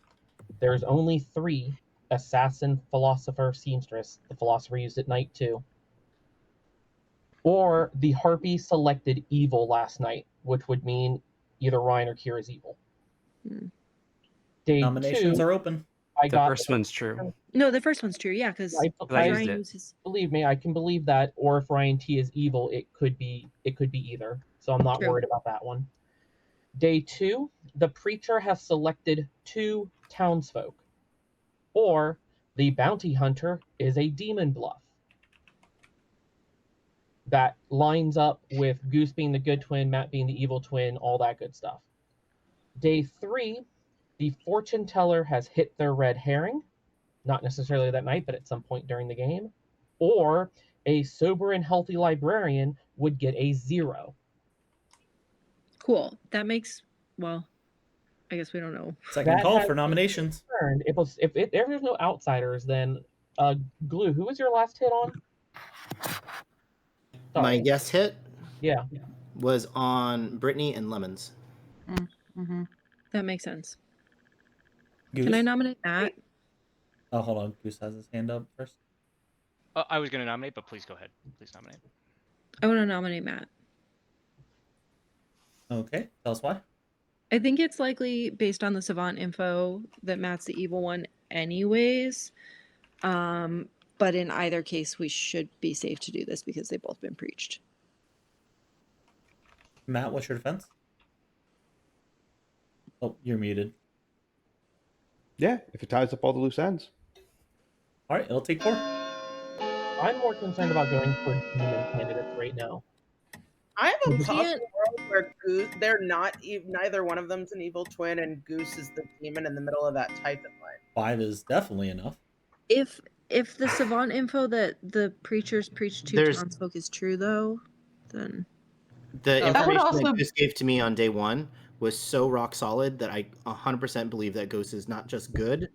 K: There's only 3: assassin, philosopher, seamstress. The philosopher used at night 2. Or the Harpy selected evil last night, which would mean either Ryan or Kira's evil. Day
A: Nominations
K: 2,
A: are open.
K: I
G: The
K: got
G: first one's true.
H: No, the first one's true. Yeah, because
G: I used
H: Ryan
G: it.
H: uses.
K: Believe me, I can believe that. Or if Ryan T is evil, it could be either. So I'm not
H: True.
K: worried about that one. Day 2, the preacher has selected 2 townsfolk, or the bounty hunter is a demon bluff. That lines up with Goose being the good twin, Matt being the evil twin, all that good stuff. Day 3, the fortune teller has hit their red herring, not necessarily that night, but at some point during the game, or a sober and healthy librarian would get a 0.
H: Cool. That makes, well, I guess we don't know.
A: Second
K: That
A: call
K: has
A: for
K: been
A: nominations.
K: confirmed. If there's no outsiders, then Glue, who was your last hit on?
F: My
K: Sorry.
F: guess hit
K: Yeah.
F: was on Brittany and Lemons.
J: Mm-hmm.
H: That makes sense.
A: Goose?
H: Can I nominate Matt?
A: Oh, hold on. Goose has his hand up first.
D: I was going to nominate, but please go ahead. Please nominate.
H: I want to nominate Matt.
A: Okay, tell us why.
H: I think it's likely based on the Savant info that Matt's the evil one anyways. But in either case, we should be safe to do this because they've both been preached.
A: Matt, what's your defense? Oh, you're muted.
E: Yeah, if it ties up all the loose ends.
A: All right, it'll take 4.
K: I'm more concerned about going for demon candidates right now.
I: I have a
K: You
I: possible
H: can't-
I: world where Goose, they're not, neither one of them's an evil twin, and Goose is the demon in the middle of that type in line.
A: 5 is definitely enough.
H: If the Savant info that the preachers preached to
F: There's-
H: townsfolk is true, though, then
F: The
J: That would
F: information
J: also-
F: that Goose gave to me on day 1 was so rock solid that I 100% believe that Goose is not just good,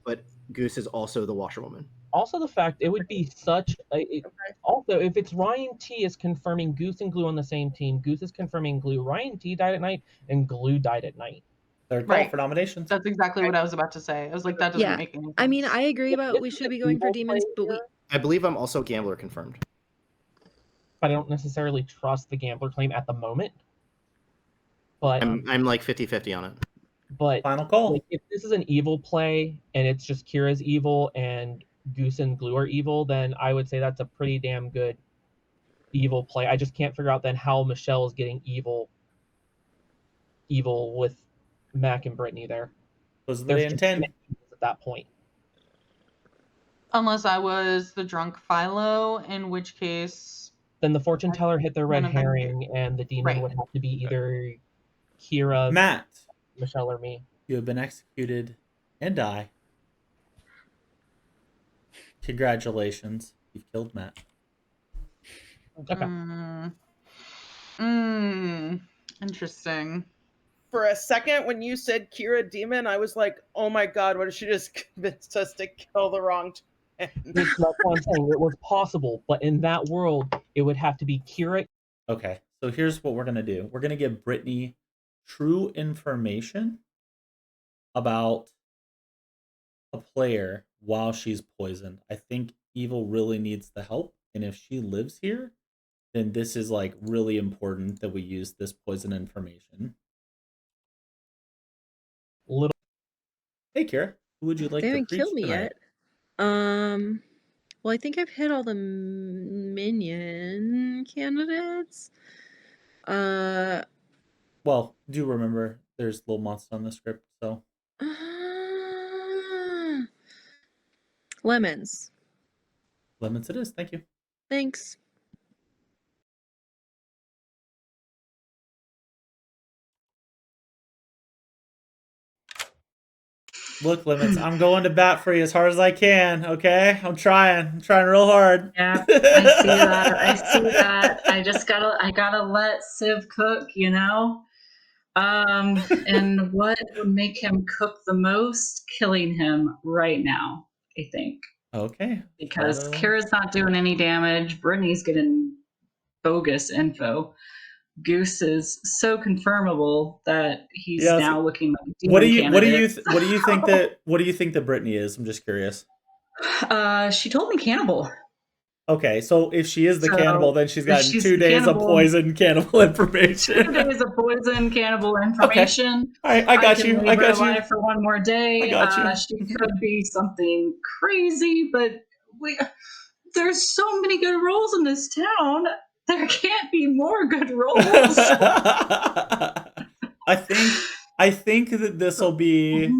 F: but Goose is also the washerwoman.
K: Also, the fact it would be such a. Also, if it's Ryan T is confirming Goose and Glue on the same team, Goose is confirming Glue. Ryan T died at night, and Glue died at night.
A: Third call
J: Right.
A: for nominations.
J: That's exactly what I was about to say. I was like, that doesn't
H: Yeah.
J: make any sense.
H: I mean, I agree about we
K: This is
H: should
K: an
H: be going for
K: evil
H: demons,
K: play
H: but we
K: here,
F: I believe I'm also Gambler confirmed.
K: but I don't necessarily trust the gambler claim at the moment. But
F: I'm like 50-50 on it.
K: but
A: Final call.
K: like, if this is an evil play and it's just Kira's evil and Goose and Glue are evil, then I would say that's a pretty damn good evil play. I just can't figure out then how Michelle is getting evil with Mac and Brittany there.
A: Was
K: There's
A: they in
K: just
A: 10?
K: too many evils at that point.
J: Unless I was the drunk Philo, in which case
K: Then the fortune teller hit the red
J: One of them-
K: herring, and the demon
J: Right.
K: would have to be either Kira,
A: Matt,
K: Michelle, or me.
A: you have been executed and die. Congratulations. You've killed Matt.
K: Okay.
J: Interesting.
I: For a second, when you said Kira Demon, I was like, oh my god, what if she just convinced us to kill the wrong twin?
K: That's what I'm saying. It was possible, but in that world, it would have to be Kira.
A: Okay, so here's what we're going to do. We're going to give Brittany true information about a player while she's poisoned. I think Evil really needs the help, and if she lives here, then this is like really important that we use this poison information.
K: Little.
A: Hey, Kira, who would you like
H: they
A: to
H: haven't
A: preach
H: killed me
A: tonight?
H: yet. Well, I think I've hit all the minion candidates.
A: Well, do remember there's little monster on the script, so
H: Lemons.
A: lemons it is. Thank you.
H: Thanks.
A: Look, Lemons, I'm going to bat for you as hard as I can, okay? I'm trying real hard.
C: Yeah, I see that. I see that. I gotta let Civ cook, you know? And what would make him cook the most? Killing him right now, I think.
A: Okay.
C: Because
A: Follow.
C: Kira's not doing any damage. Brittany's getting bogus info. Goose is so confirmable that he's
A: Yes.
C: now looking like a demon
A: What do you think that Brittany is? I'm just curious.
C: She told me cannibal.
A: Okay, so if she is the cannibal, then she's
C: if
A: gotten
C: she's
A: 2
C: the
A: days of
C: cannibal-
A: poison cannibal
C: 2
A: information.
C: days of poison, cannibal information.
A: All right, I got
C: can
A: you.
C: leave
A: I
C: her
A: got you.
C: alive for one more day.
A: I got you.
C: She could be something crazy, but there's so many good roles in this town. There can't be more good roles.
A: I think that this will be.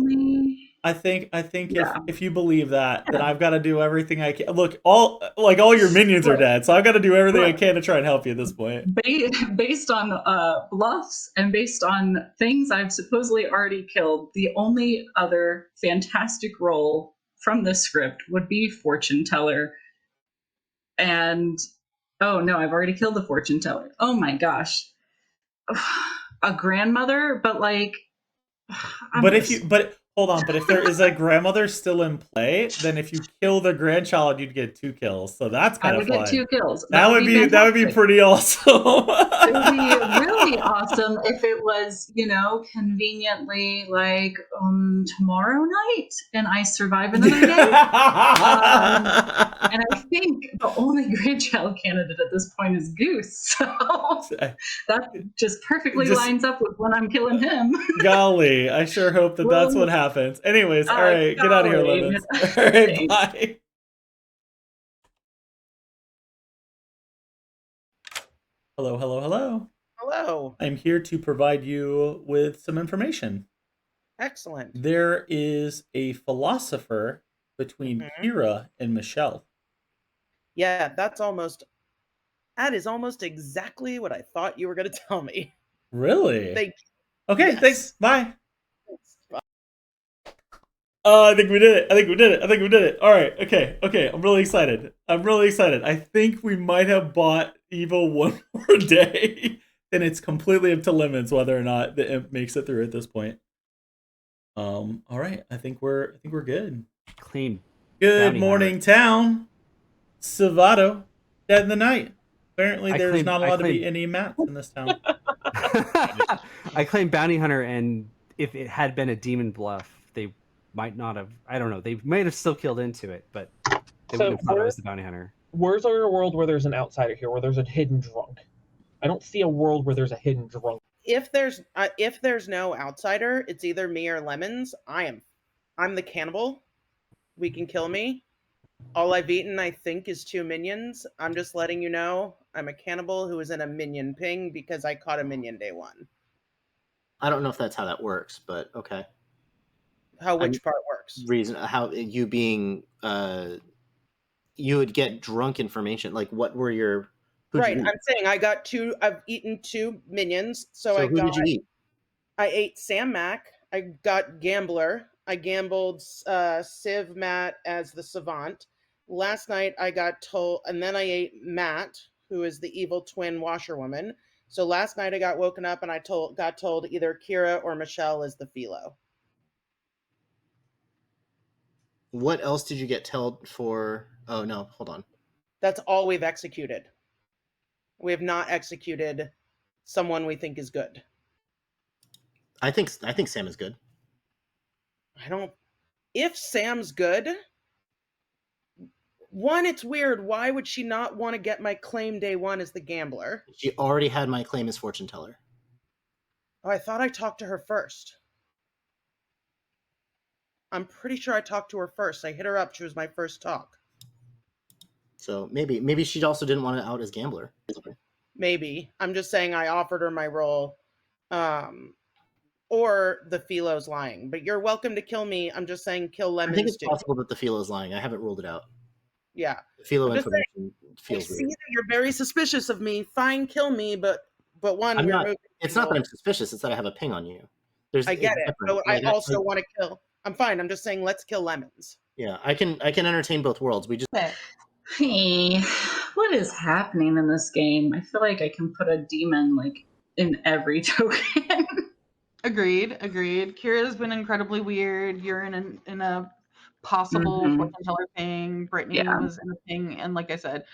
A: I think
C: Yeah.
A: if you believe that, then I've got to do everything I can. Look, all your minions are dead, so I've got to do everything I can to try and help you at this point.
C: Based on bluffs and based on things I've supposedly already killed, the only other fantastic role from this script would be fortune teller. And oh no, I've already killed the fortune teller. Oh my gosh, a grandmother, but like.
A: Hold on, but if there is a grandmother still in play, then if you kill the grandchild, you'd get 2 kills. So that's kind of fun.
C: I would get 2 kills.
A: That would be pretty awesome.
C: It would be really awesome if it was, conveniently like tomorrow night, and I survive another day. And I think the only grandchild candidate at this point is Goose. So that just perfectly lines up with when I'm killing him.
A: Golly, I sure hope that's what happens. Anyways, all right, get out of here, Lemons. All right, bye. Hello, hello, hello.
I: Hello.
A: I'm here to provide you with some information.
I: Excellent.
A: There is a philosopher between Kira and Michelle.
I: Yeah, that is almost exactly what I thought you were going to tell me.
A: Really?
I: Thank you.
A: Okay,
I: Yes.
A: thanks. Bye. I think we did it. All right. Okay. I'm really excited. I think we might have bought Eva one more day. And it's completely up to Lemons whether or not the imp makes it through at this point. All right. I think we're good.
G: Clean.
A: Good morning, town. Savato, dead in the night. Apparently, there's not allowed to be any mats in this town.
G: I claim bounty hunter, and if it had been a demon bluff, they might not have. I don't know. They might have still killed into it, but they wouldn't have thought it was the bounty hunter.
K: Where's our world where there's an outsider here, where there's a hidden drunk? I don't see a world where there's a hidden drunk.
I: If there's no outsider, it's either me or Lemons. I'm the cannibal. We can kill me. All I've eaten, I think, is 2 minions. I'm just letting you know I'm a cannibal who is in a minion ping because I caught a minion day 1.
F: I don't know if that's how that works, but okay.
I: Which part works?
F: How you being you would get drunk information. Like, what were your?
I: Right, I'm saying I've eaten 2 minions. So
F: who did you eat?
I: I ate Sam Mac. I got Gambler. I gambled Civ Matt as the Savant. Last night I got told, and then I ate Matt, who is the evil twin washerwoman. So last night I got woken up and I got told either Kira or Michelle is the Philo.
F: What else did you get told for? Oh no, hold on.
I: That's all we've executed. We have not executed someone we think is good.
F: I think Sam is good.
I: If Sam's good, one, it's weird. Why would she not want to get my claim day 1 as the gambler?
F: She already had my claim as fortune teller.
I: Oh, I thought I talked to her first. I'm pretty sure I talked to her first. I hit her up. She was my first talk.
F: So maybe she also didn't want to out as gambler.
I: Maybe. I'm just saying I offered her my role. Or the Philo's lying. But you're welcome to kill me. I'm just saying kill Lemons.
F: I think it's possible that the Philo's lying. I haven't ruled it out.
I: Yeah.
F: The Philo information feels
I: I
F: weird.
I: see that you're very suspicious of me. Fine, kill me, but one,
F: I'm
I: we're
F: not,
I: moving.
F: it's not that I'm suspicious, it's that I have a ping on you.
I: I get it. So I also want to kill. I'm fine. I'm just saying let's kill Lemons.
F: Yeah, I can entertain both worlds. We just
C: Hey, what is happening in this game? I feel like I can put a demon like in every token.
J: Agreed. Kira's been incredibly weird. You're in a possible fortune teller ping. Brittany was in a ping, and like I said,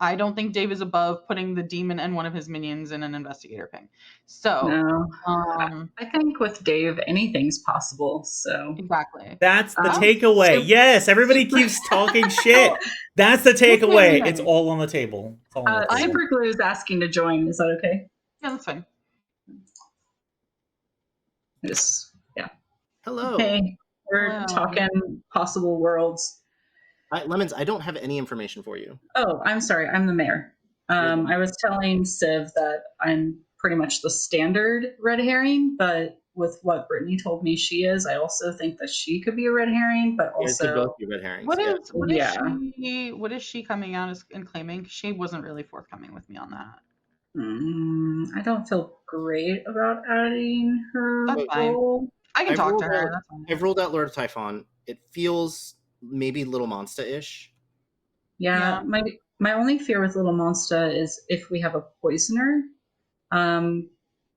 J: I don't think Dave is above putting the demon and one of his minions in an investigator ping. So,
C: No.
J: um,
C: I think with Dave, anything's possible. So
J: exactly.
A: That's the
C: Um,
A: takeaway.
C: Sup-
A: Yes, everybody keeps talking shit. That's the takeaway. It's
J: Okay.
A: all on the table. It's all on the table.
C: SuperGlue is asking to join. Is that okay?
J: Yeah, that's fine.
C: Yes. Yeah.
F: Hello.
C: Hey, we're
J: Hello.
C: talking possible worlds.
F: Lemons, I don't have any information for you.
C: Oh, I'm sorry. I'm the mayor.
F: You're
C: I was telling Civ that I'm pretty much the standard red herring, but with what Brittany told me she is, I also think that she could be a red herring, but
F: You guys could
C: also
F: both be red herrings.
J: What
F: yeah.
J: is what is she coming out as and claiming? She wasn't really forthcoming with me on that.
C: I don't feel great about adding her
J: That's fine.
C: role.
J: I can
F: I've
J: talk
F: ruled
J: to her.
F: out-
J: That's fine.
F: I've ruled out Lord of Typhon. It feels maybe Little Monster-ish.
C: Yeah, my only fear with Little Monster is if we have a poisoner,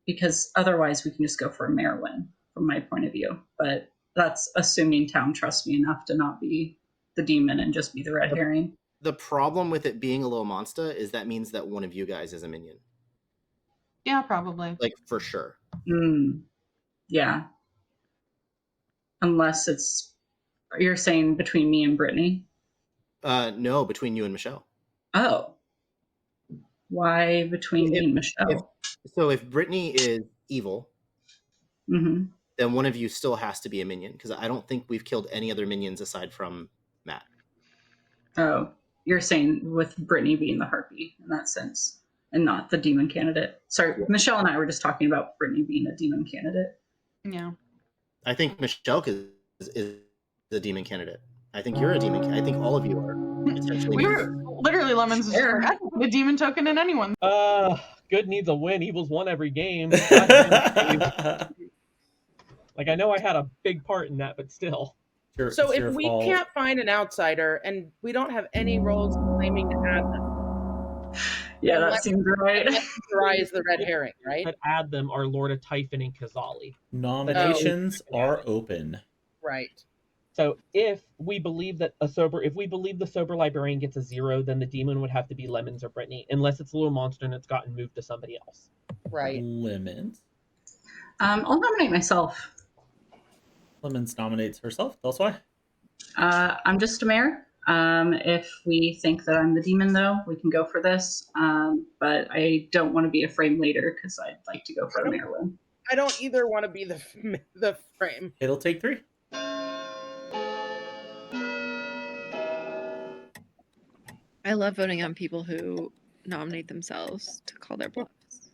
C: because otherwise we can just go for a mayor win from my point of view. But that's assuming town trusts me enough to not be the demon and just be the red herring.
F: The problem with it being a little monster is that means that one of you guys is a minion.
J: Yeah, probably.
F: Like, for sure.
C: Yeah. Unless you're saying between me and Brittany?
F: No, between you and Michelle.
C: Oh. Why between me and Michelle?
F: If Brittany is evil,
C: Mm-hmm.
F: then one of you still has to be a minion, because I don't think we've killed any other minions aside from Matt.
C: Oh, you're saying with Brittany being the harpy in that sense, and not the demon candidate. Sorry, Michelle and I were just talking about Brittany being a demon candidate.
J: Yeah.
F: I think Michelle is the demon candidate. I think you're a demon. I think all of you are. Potentially.
J: We were literally Lemons was just like, I can put a demon token in anyone.
K: Good needs a win. Evil's won every game. Like, I know I had a big part in that, but still.
I: So if we can't find an outsider and we don't have any roles claiming to add them,
C: yeah, that seems right.
I: Dry is the red herring, right?
K: But add them are Lord of Typhon and Kazali.
A: Nominations are open.
I: Right.
K: So if we believe that the sober librarian gets a 0, then the demon would have to be Lemons or Brittany, unless it's a little monster and it's gotten moved to somebody else.
I: Right.
A: Lemons.
C: I'll nominate myself.
A: Lemons nominates herself. Tell us why.
C: I'm just a mayor. If we think that I'm the demon, though, we can go for this. But I don't want to be a frame leader because I'd like to go for a mayor win.
I: I don't either want to be the frame.
A: It'll take 3.
H: I love voting on people who nominate themselves to call their bluffs.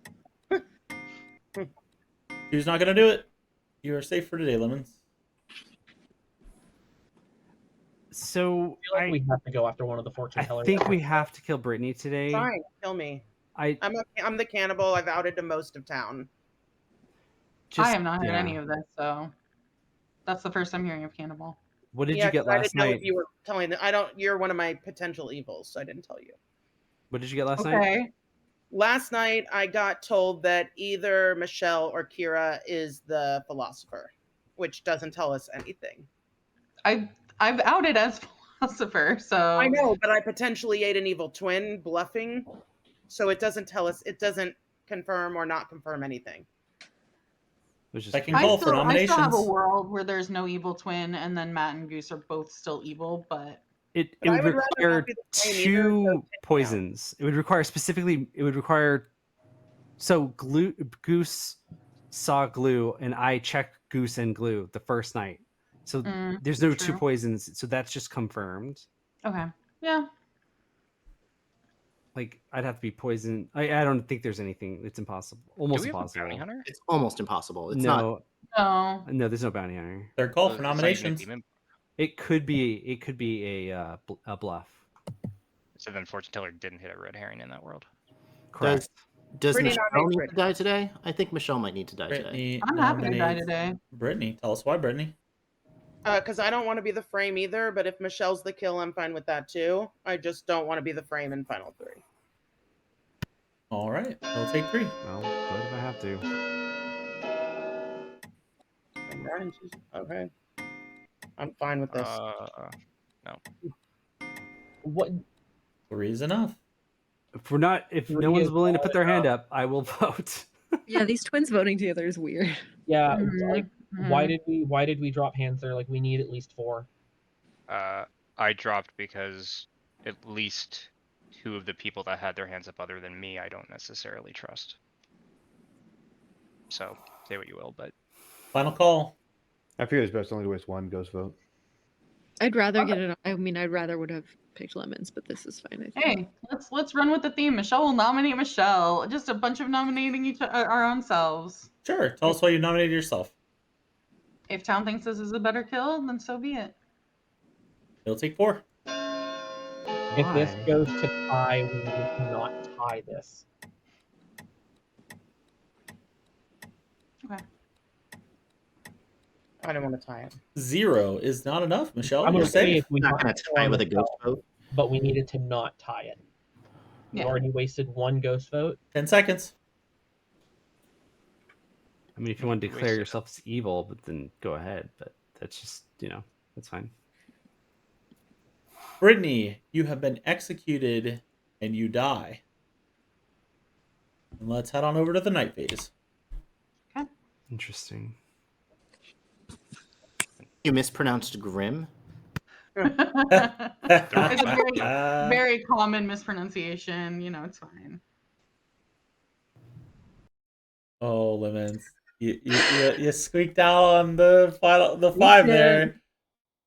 A: Who's not going to do it? You are safe for today, Lemons.
G: So
K: I feel like we have to go after one of the fortune tellers.
G: I think we have to kill Brittany today.
I: Fine, kill me.
G: I'm
I: the cannibal. I've outed to most of town.
J: I have not heard any of this, so that's the first I'm hearing of cannibal.
G: What did you get last
I: I didn't know
G: night?
I: if you were telling. You're one of my potential evils, so I didn't tell you.
G: What did you get last night?
I: Last night I got told that either Michelle or Kira is the philosopher, which doesn't tell us anything.
J: I've outed as philosopher, so
I: I know, but I potentially ate an evil twin bluffing, so it doesn't tell us. It doesn't confirm or not confirm anything.
A: I can call for nominations.
J: I still have a world where there's no evil twin, and then Matt and Goose are both still evil, but
G: it would require 2 poisons. It would require so Goose saw glue, and I checked Goose and glue the first night. So there's no 2 poisons, so that's just confirmed.
J: Okay. Yeah.
G: Like, I'd have to be poisoned. I don't think there's anything. It's impossible. Almost impossible.
D: Bounty hunter?
F: It's almost impossible. It's
G: no.
F: not.
G: No, there's no bounty hunter.
A: They're called for nominations.
G: It could be a bluff.
D: So then fortune teller didn't hit a red herring in that world.
G: Correct.
F: Does
I: Brittany
F: Michelle need to die today? I think Michelle might need to die today.
J: I'm happy to die today.
A: Brittany, tell us why, Brittany.
I: Because I don't want to be the frame either, but if Michelle's the kill, I'm fine with that too. I just don't want to be the frame in Final 3.
A: All right, I'll take 3.
G: Well, what if I have to?
I: Okay. I'm fine with this.
D: No.
K: What?
A: 3 is enough.
G: If no
K: Three
G: one's
K: is
G: willing to
K: not
G: put their hand
K: enough.
G: up, I will vote.
H: Yeah, these twins voting together is weird.
K: Yeah,
J: Mhm,
K: like why did we drop hands there? Like we need at least 4.
D: I dropped because at least 2 of the people that had their hands up other than me, I don't necessarily trust. So say what you will, but
A: Final call.
E: I figure it's best only to waste one ghost vote.
H: I'd rather get it. I mean, I'd rather would have picked lemons, but this is fine. I think.
J: Hey, let's run with the theme. Michelle will nominate Michelle. Just a bunch of nominating our own selves.
A: Sure. Tell us why you nominated yourself.
J: If Town thinks this is a better kill, then so be it.
A: It'll take 4.
K: If this
G: Why?
K: goes to tie, we need to not tie this.
J: Okay.
I: I don't want to tie it.
A: 0 is not enough, Michelle.
K: I'm
A: You're
K: okay
A: safe.
K: if we
F: Not
K: not
F: gonna tie with a ghost vote.
K: but we needed to not tie it. We
J: Yeah.
K: already wasted 1 ghost vote.
A: 10 seconds.
G: I mean, if you want to declare
D: Wasted.
G: yourself as evil, but then go ahead. But that's just, that's fine.
A: Brittany, you have been executed and you die. And let's head on over to the night phase.
G: Interesting.
F: You mispronounced Grim.
J: It's a very, very common mispronunciation. It's fine.
A: Oh, Lemons. You squeaked out on the 5 there.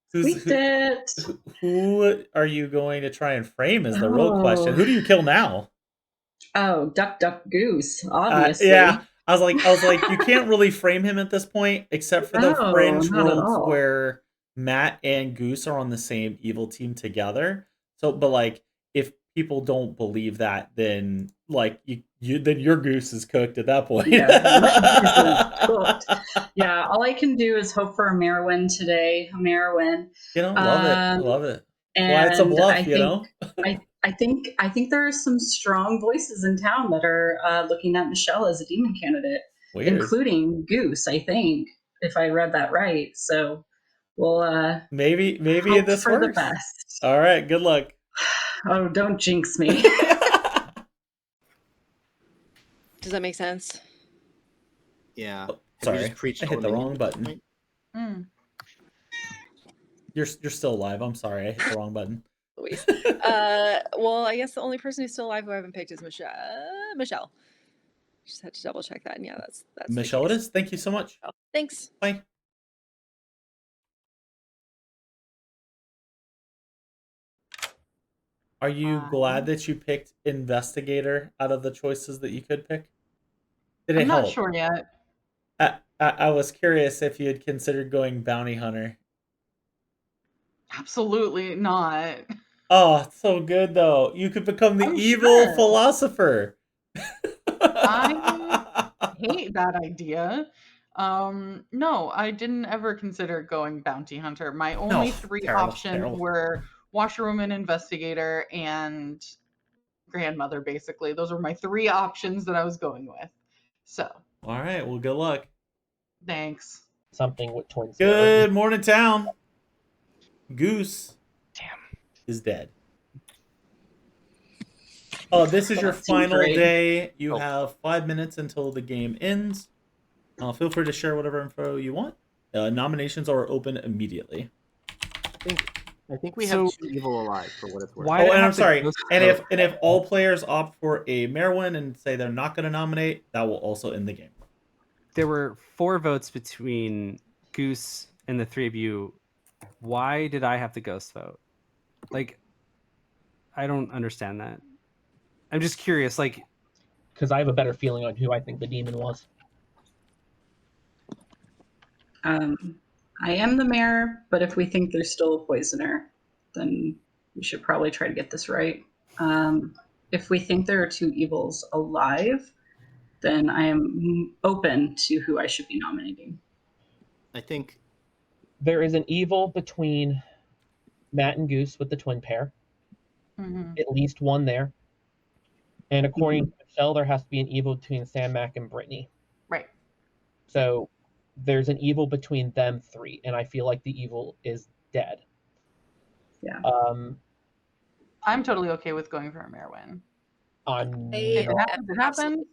C: Squeaked it.
A: Who are you going to try and frame is the real question. Who do you kill now?
C: Oh, Duck Duck Goose, obviously.
A: Yeah. I was like, you can't really frame him at this point, except for the
C: No,
A: Fringe
C: not at
A: worlds
C: all.
A: where Matt and Goose are on the same evil team together. So, but like, if people don't believe that, then like then your Goose is cooked at that point.
C: Yeah, cooked. Yeah, all I can do is hope for a Mare win today. A Mare win.
A: Love it. Love it.
C: And
A: Why it's a bluff,
C: I think, I think there are some strong voices in town that are looking at Michelle as a demon candidate,
A: Weird.
C: including Goose. I think, if I read that right. So we'll
A: maybe
C: hope
A: this
C: for
A: works.
C: the best.
A: All right, good luck.
C: Oh, don't jinx me.
H: Does that make sense?
F: Yeah.
A: Oh, sorry, I hit the wrong button. You're still alive. I'm sorry, I hit the wrong button.
H: Louise. Well, I guess the only person who's still alive who I haven't picked is Michelle. Just had to double check that. And yeah, that's
A: Michelle. It is. Thank you so much.
H: Thanks.
A: Bye. Are you glad that you picked investigator out of the choices that you could pick? Did it
J: I'm
A: help?
J: not sure yet.
A: I was curious if you had considered going bounty hunter.
J: Absolutely not.
A: Oh, it's so good though. You could become the
J: I'm
A: evil
J: sure.
A: philosopher.
J: I hate that idea. No, I didn't ever consider going bounty hunter. My only 3
A: terrible,
J: options
A: terrible.
J: were washerwoman, investigator, and grandmother. Basically, those were my 3 options that I was going with. So,
A: All right, well, good luck.
J: thanks.
K: Something with twins.
A: Good morning, town. Goose
D: Damn.
A: is dead. Oh, this is your
C: That seems
A: final
C: great.
A: day. You have 5 minutes until the game ends. Feel free to share whatever info you want. Nominations are open immediately.
F: I think we have 2 evil alive for what it's worth.
G: Why
A: Oh,
G: did I
A: and I'm
G: have to
A: sorry.
G: ghost
A: And
G: vote?
A: if all players opt for a mayor win and say they're not going to nominate, that will also end the game.
G: There were 4 votes between Goose and the 3 of you. Why did I have to ghost vote? Like, I don't understand that. I'm just curious. Like,
K: Because I have a better feeling on who I think the demon was.
C: I am the mayor, but if we think there's still a poisoner, then we should probably try to get this right. If we think there are 2 evils alive, then I am open to who I should be nominating.
F: I think
K: There is an evil between Matt and Goose with the twin pair.
J: Mm-hmm.
K: At least one there. And according to Michelle, there has to be an evil between Sam, Mac, and Brittany.
J: Right.
K: So there's an evil between them 3, and I feel like the evil is dead.
C: Yeah.
J: I'm totally okay with going for a mayor win. If it happens, it happens.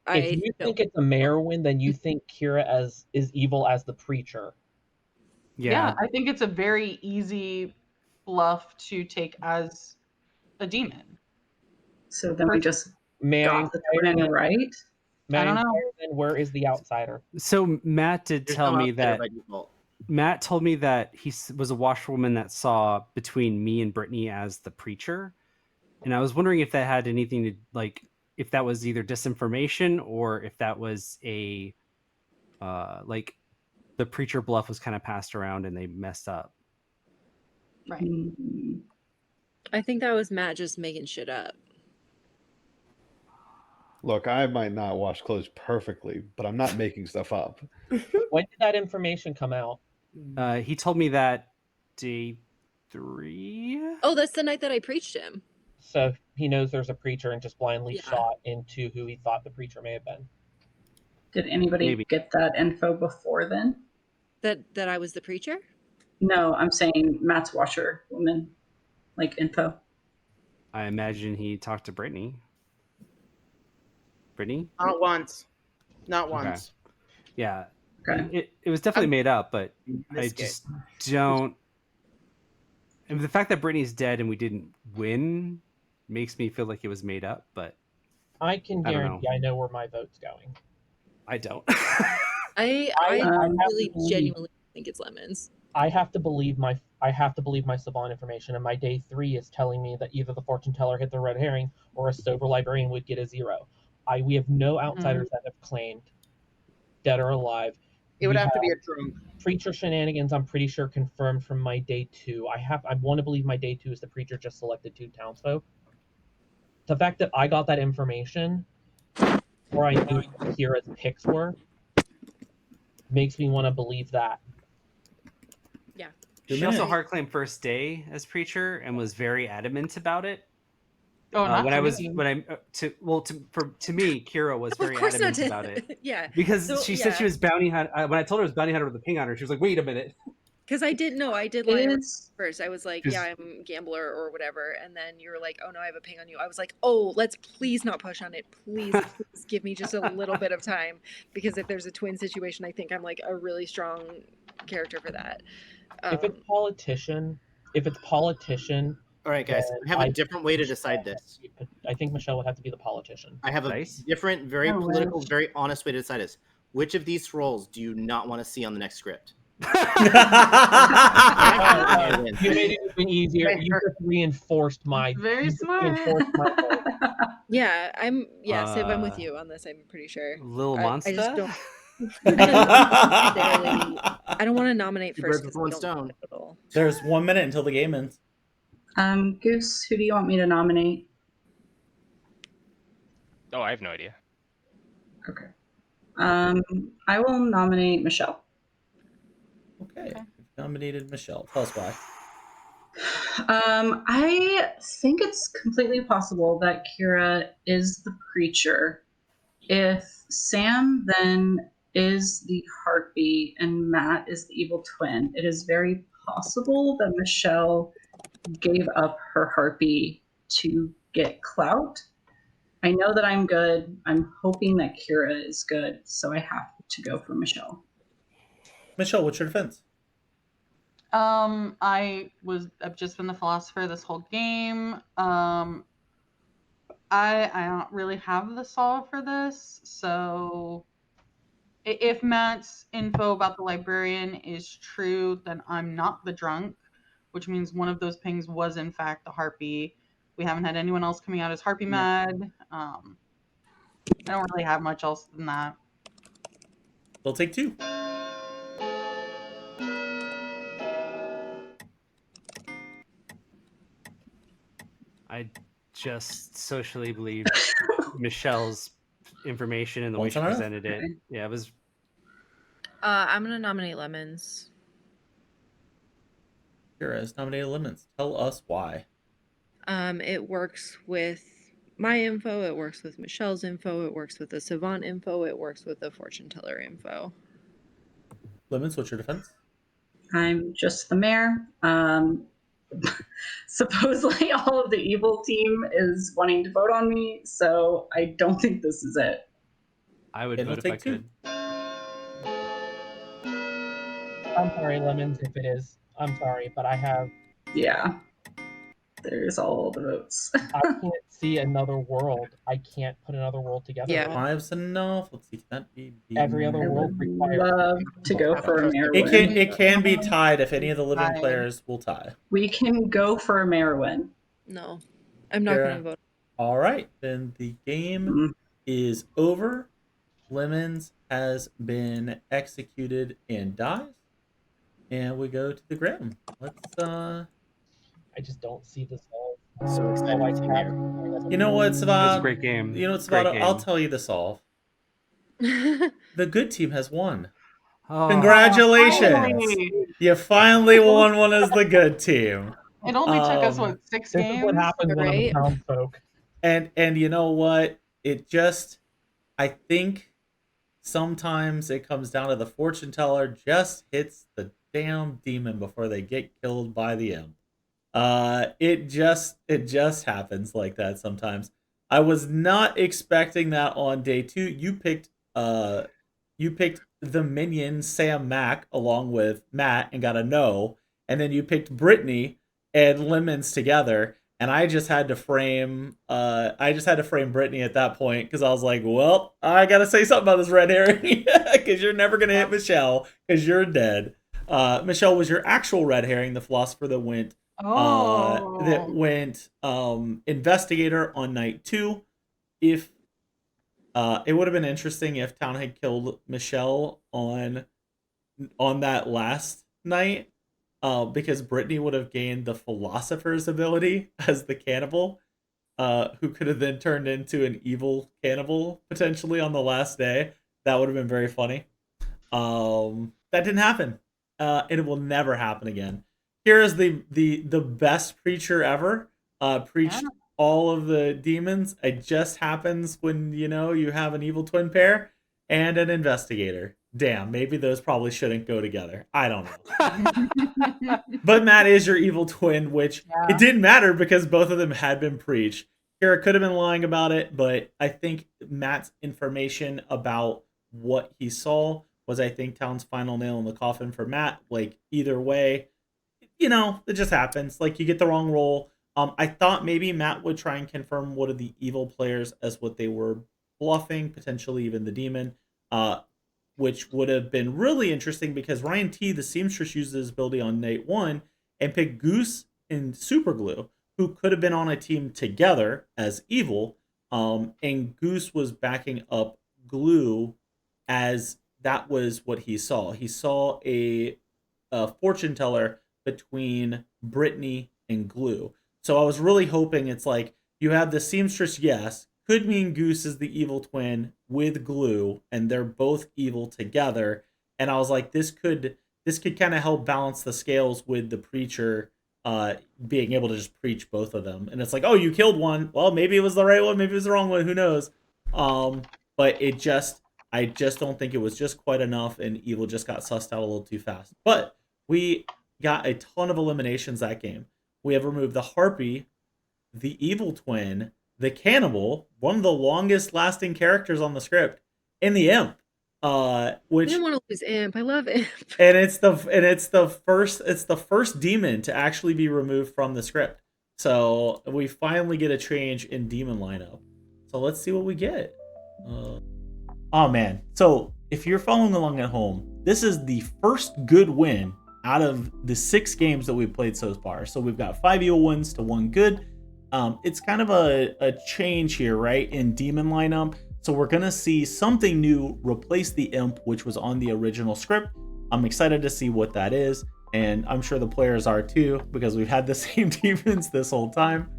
K: If you think it's a mayor win, then you think Kira is evil as the preacher.
J: Yeah, I think it's a very easy bluff to take as a demon.
C: So then we just
K: May I
C: got the
K: inquire
C: twin
K: then-
C: right.
K: May
J: I don't know.
K: inquire then where is the outsider?
G: So Matt did
F: There's
G: tell
F: no
G: me
F: outsider
G: that
F: by default.
G: Matt told me that he was a washerwoman that saw between me and Brittany as the preacher, and I was wondering if that had anything to like if that was either disinformation or if that was a like the preacher bluff was kind of passed around and they messed up.
J: Right.
C: Mm,
H: I think that was Matt just making shit up.
E: Look, I might not wash clothes perfectly, but I'm not making stuff up.
K: When did that information come out?
G: He told me that day 3.
H: Oh, that's the night that I preached him.
K: So he knows there's a preacher and just blindly
H: Yeah.
K: shot into who he thought the preacher may have been.
C: Did anybody
G: Maybe.
C: get that info before then?
H: That I was the preacher?
C: No, I'm saying Matt's washerwoman, like info.
G: I imagine he talked to Brittany. Brittany?
I: Not once. Not
G: Okay.
I: once.
G: Yeah.
C: Okay.
G: It was definitely made up, but I
I: Biscuit.
G: just don't. And the fact that Brittany's dead and we didn't win makes me feel like it was made up, but
K: I can
G: I don't
K: guarantee I know where my vote's going.
G: I don't.
H: I
K: have
H: really
K: to believe-
H: genuinely think it's lemons.
K: I have to believe my Savant information, and my day 3 is telling me that either the fortune teller hit the red herring or a sober librarian would get a 0. We have no outsiders that have claimed, dead or alive.
I: It would
K: We
I: have to be a drunk.
K: Preacher shenanigans, I'm pretty sure confirmed from my day 2. I want to believe my day 2 is the preacher just selected 2 townsfolk. The fact that I got that information, or I knew Kira's picks were, makes me want to believe that.
H: Yeah.
G: She also hard claimed first day as preacher and was very adamant about it.
J: Oh, not
G: when
J: to
G: I was
J: me.
G: when I to me, Kira was very
H: Of course
G: adamant
H: not.
G: about it.
H: Yeah.
G: Because
H: So,
G: she said she was bounty hunter. When I told her it was bounty hunter with a ping on her, she was like, "Wait a minute."
H: Because I didn't know. I did
C: It
H: lie
C: is-
H: first. I was like,
G: Just-
H: yeah, I'm a gambler or whatever. And then you were like, oh no, I have a ping on you. I was like, oh, let's please not push on it. Please, please give me just a little bit of time. Because if there's a twin situation, I think I'm like a really strong character for that.
K: If it's politician,
F: All right, guys, I have a different way to decide this.
K: I think Michelle would have to be the politician.
F: I have a
G: Nice.
F: different, very
C: Oh,
F: political,
C: wow.
F: very honest way to decide this. Which of these roles do you not want to see on the next script?
K: You made it even easier. You just reinforced my.
J: Very
K: you just
J: smart.
K: reinforced my vote.
H: Yeah, Siv, I'm with
G: Uh,
H: you on this. I'm pretty sure.
G: Little
H: I
G: monster.
H: just don't. I don't want to nominate
F: Two
H: first.
F: birds with
H: 'cause I
F: one
H: don't
F: stone.
H: know at all.
A: There's 1 minute until the game ends.
C: Goose, who do you want me to nominate?
D: Oh, I have no idea.
C: Okay. I will nominate Michelle.
A: Okay. We've nominated Michelle. Tell us why.
C: I think it's completely possible that Kira is the preacher. If Sam then is the heartbeat and Matt is the evil twin, it is very possible that Michelle gave up her heartbeat to get clout. I know that I'm good. I'm hoping that Kira is good, so I have to go for Michelle.
A: Michelle, what's your defense?
J: I've just been the philosopher this whole game. I don't really have the solve for this, so if Matt's info about the librarian is true, then I'm not the drunk, which means one of those pings was in fact the harpy. We haven't had anyone else coming out as harpy mad. I don't really have much else than that.
A: We'll take 2.
G: I just socially believed Michelle's information and the way
A: Once
G: she
A: on Earth?
G: presented it.
C: Okay.
G: Yeah, it was.
H: I'm gonna nominate lemons.
A: Kira has nominated Lemons. Tell us why.
H: It works with my info. It works with Michelle's info. It works with the Savant info. It works with the fortune teller info.
A: Lemons, what's your defense?
C: I'm just the mayor. supposedly all of the evil team is wanting to vote on me, so I don't think this is it.
G: I would
A: It'll
G: vote if I
A: take two.
G: could.
K: I'm sorry, Lemons, if it is. I'm sorry, but I have.
C: Yeah. There's all the votes.
K: I can't see another world. I can't put another world together.
H: Yeah.
A: Five's enough. Let's see. Can that be
K: Every other
C: I
K: world
C: would
K: requires.
C: love to go for a mayor
A: It can
C: win.
A: it can be tied if any of the living
J: Tied.
A: players will tie.
C: We can go for a mayor win.
H: No, I'm not going
A: Yeah.
H: to vote.
A: All right, then the game
C: Mm.
A: is over. Lemons has been executed and dies, and we go to the Grim. Let's
K: I just don't see the solve.
F: So excited
K: Oh, I
F: to see
K: can't.
F: Mayor.
A: You know what,
G: It was a
A: Savad?
G: great game.
A: You know what,
G: Great
A: Savad? I'll
G: game.
A: tell you the solve. The good team has won.
G: Oh,
A: Congratulations!
J: Finally!
A: You finally won one as the good team.
J: It only took us, what, 6
K: This
J: games?
K: is what happens when I'm a
H: Right?
K: townsfolk.
A: And you know what? It just, I think sometimes it comes down to the fortune teller just hits the damn demon before they get killed by the imp. It just happens like that sometimes. I was not expecting that on day 2. You picked the minion Sam Mack along with Matt and got a no, and then you picked Brittany and Lemons together, and I just had to frame Brittany at that point because I was like, well, I gotta say something about this red herring because you're never gonna hit Michelle because you're dead. Michelle was your actual red herring, the philosopher that went investigator on night 2. If it would have been interesting if Town had killed Michelle on that last night, because Brittany would have gained the philosopher's ability as the cannibal, who could have then turned into an evil cannibal potentially on the last day. That would have been very funny. That didn't happen. It will never happen again. Here is the best preacher ever. Preached all of the demons. It just happens when you have an evil twin pair and an investigator. Damn, maybe those probably shouldn't go together. I don't know. But Matt is your evil twin, which it didn't matter because both of them had been preached. Kara could have been lying about it, but I think Matt's information about what he saw was, I think, Town's final nail in the coffin for Matt. Like, either way, it just happens. Like, you get the wrong roll. I thought maybe Matt would try and confirm one of the evil players as what they were bluffing, potentially even the demon, which would have been really interesting because Ryan T, the seamstress, used his ability on night 1 and picked Goose and SuperGlue, who could have been on a team together as evil, and Goose was backing up Glue as that was what he saw. He saw a fortune teller between Brittany and Glue. So I was really hoping it's like you have the seamstress, yes, could mean Goose is the evil twin with Glue, and they're both evil together. And I was like, this could kind of help balance the scales with the preacher being able to just preach both of them. And it's like, oh, you killed one. Well, maybe it was the right one, maybe it was the wrong one. Who knows? But I just don't think it was just quite enough, and evil just got sussed out a little too fast. But we got a ton of eliminations that game. We have removed the Harpy, the evil twin, the cannibal, one of the longest lasting characters on the script, and the imp. Which
H: I didn't want to lose Imp. I love Imp.
A: And it's the first demon to actually be removed from the script. So we finally get a change in demon lineup. So let's see what we get. Oh man. So if you're following along at home, this is the first good win out of the 6 games that we've played so far. So we've got 5 evil wins to 1 good. It's kind of a change here, right, in demon lineup. So we're going to see something new replace the imp, which was on the original script. I'm excited to see what that is, and I'm sure the players are too, because we've had the same demons this whole time.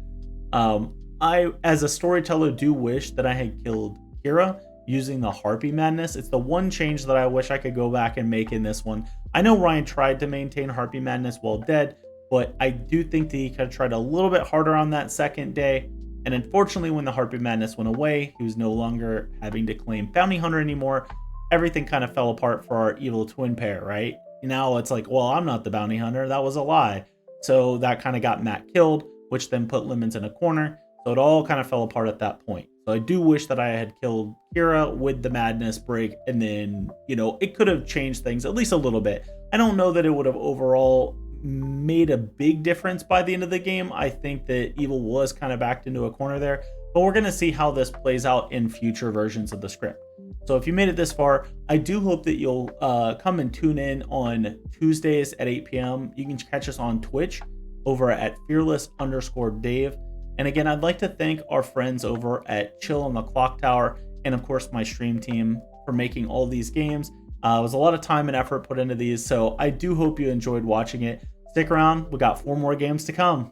A: I, as a storyteller, do wish that I had killed Kira using the Harpy Madness. It's the one change that I wish I could go back and make in this one. I know Ryan tried to maintain Harpy Madness while dead, but I do think that he could have tried a little bit harder on that second day. And unfortunately, when the Harpy Madness went away, he was no longer having to claim Bounty Hunter anymore. Everything kind of fell apart for our evil twin pair, right? Now it's like, well, I'm not the Bounty Hunter. That was a lie. So that kind of got Matt killed, which then put Lemons in a corner. So it all kind of fell apart at that point. So I do wish that I had killed Kira with the madness break, and then, it could have changed things at least a little bit. I don't know that it would have overall made a big difference by the end of the game. I think that Evil was kind of backed into a corner there, but we're going to see how this plays out in future versions of the script. So if you made it this far, I do hope that you'll come and tune in on Tuesdays at 8 p.m. You can catch us on Twitch over at fearless_Dave. And again, I'd like to thank our friends over at Chill on the Clocktower, and of course my stream team for making all these games. It was a lot of time and effort put into these, so I do hope you enjoyed watching it. Stick around, we got 4 more games to come.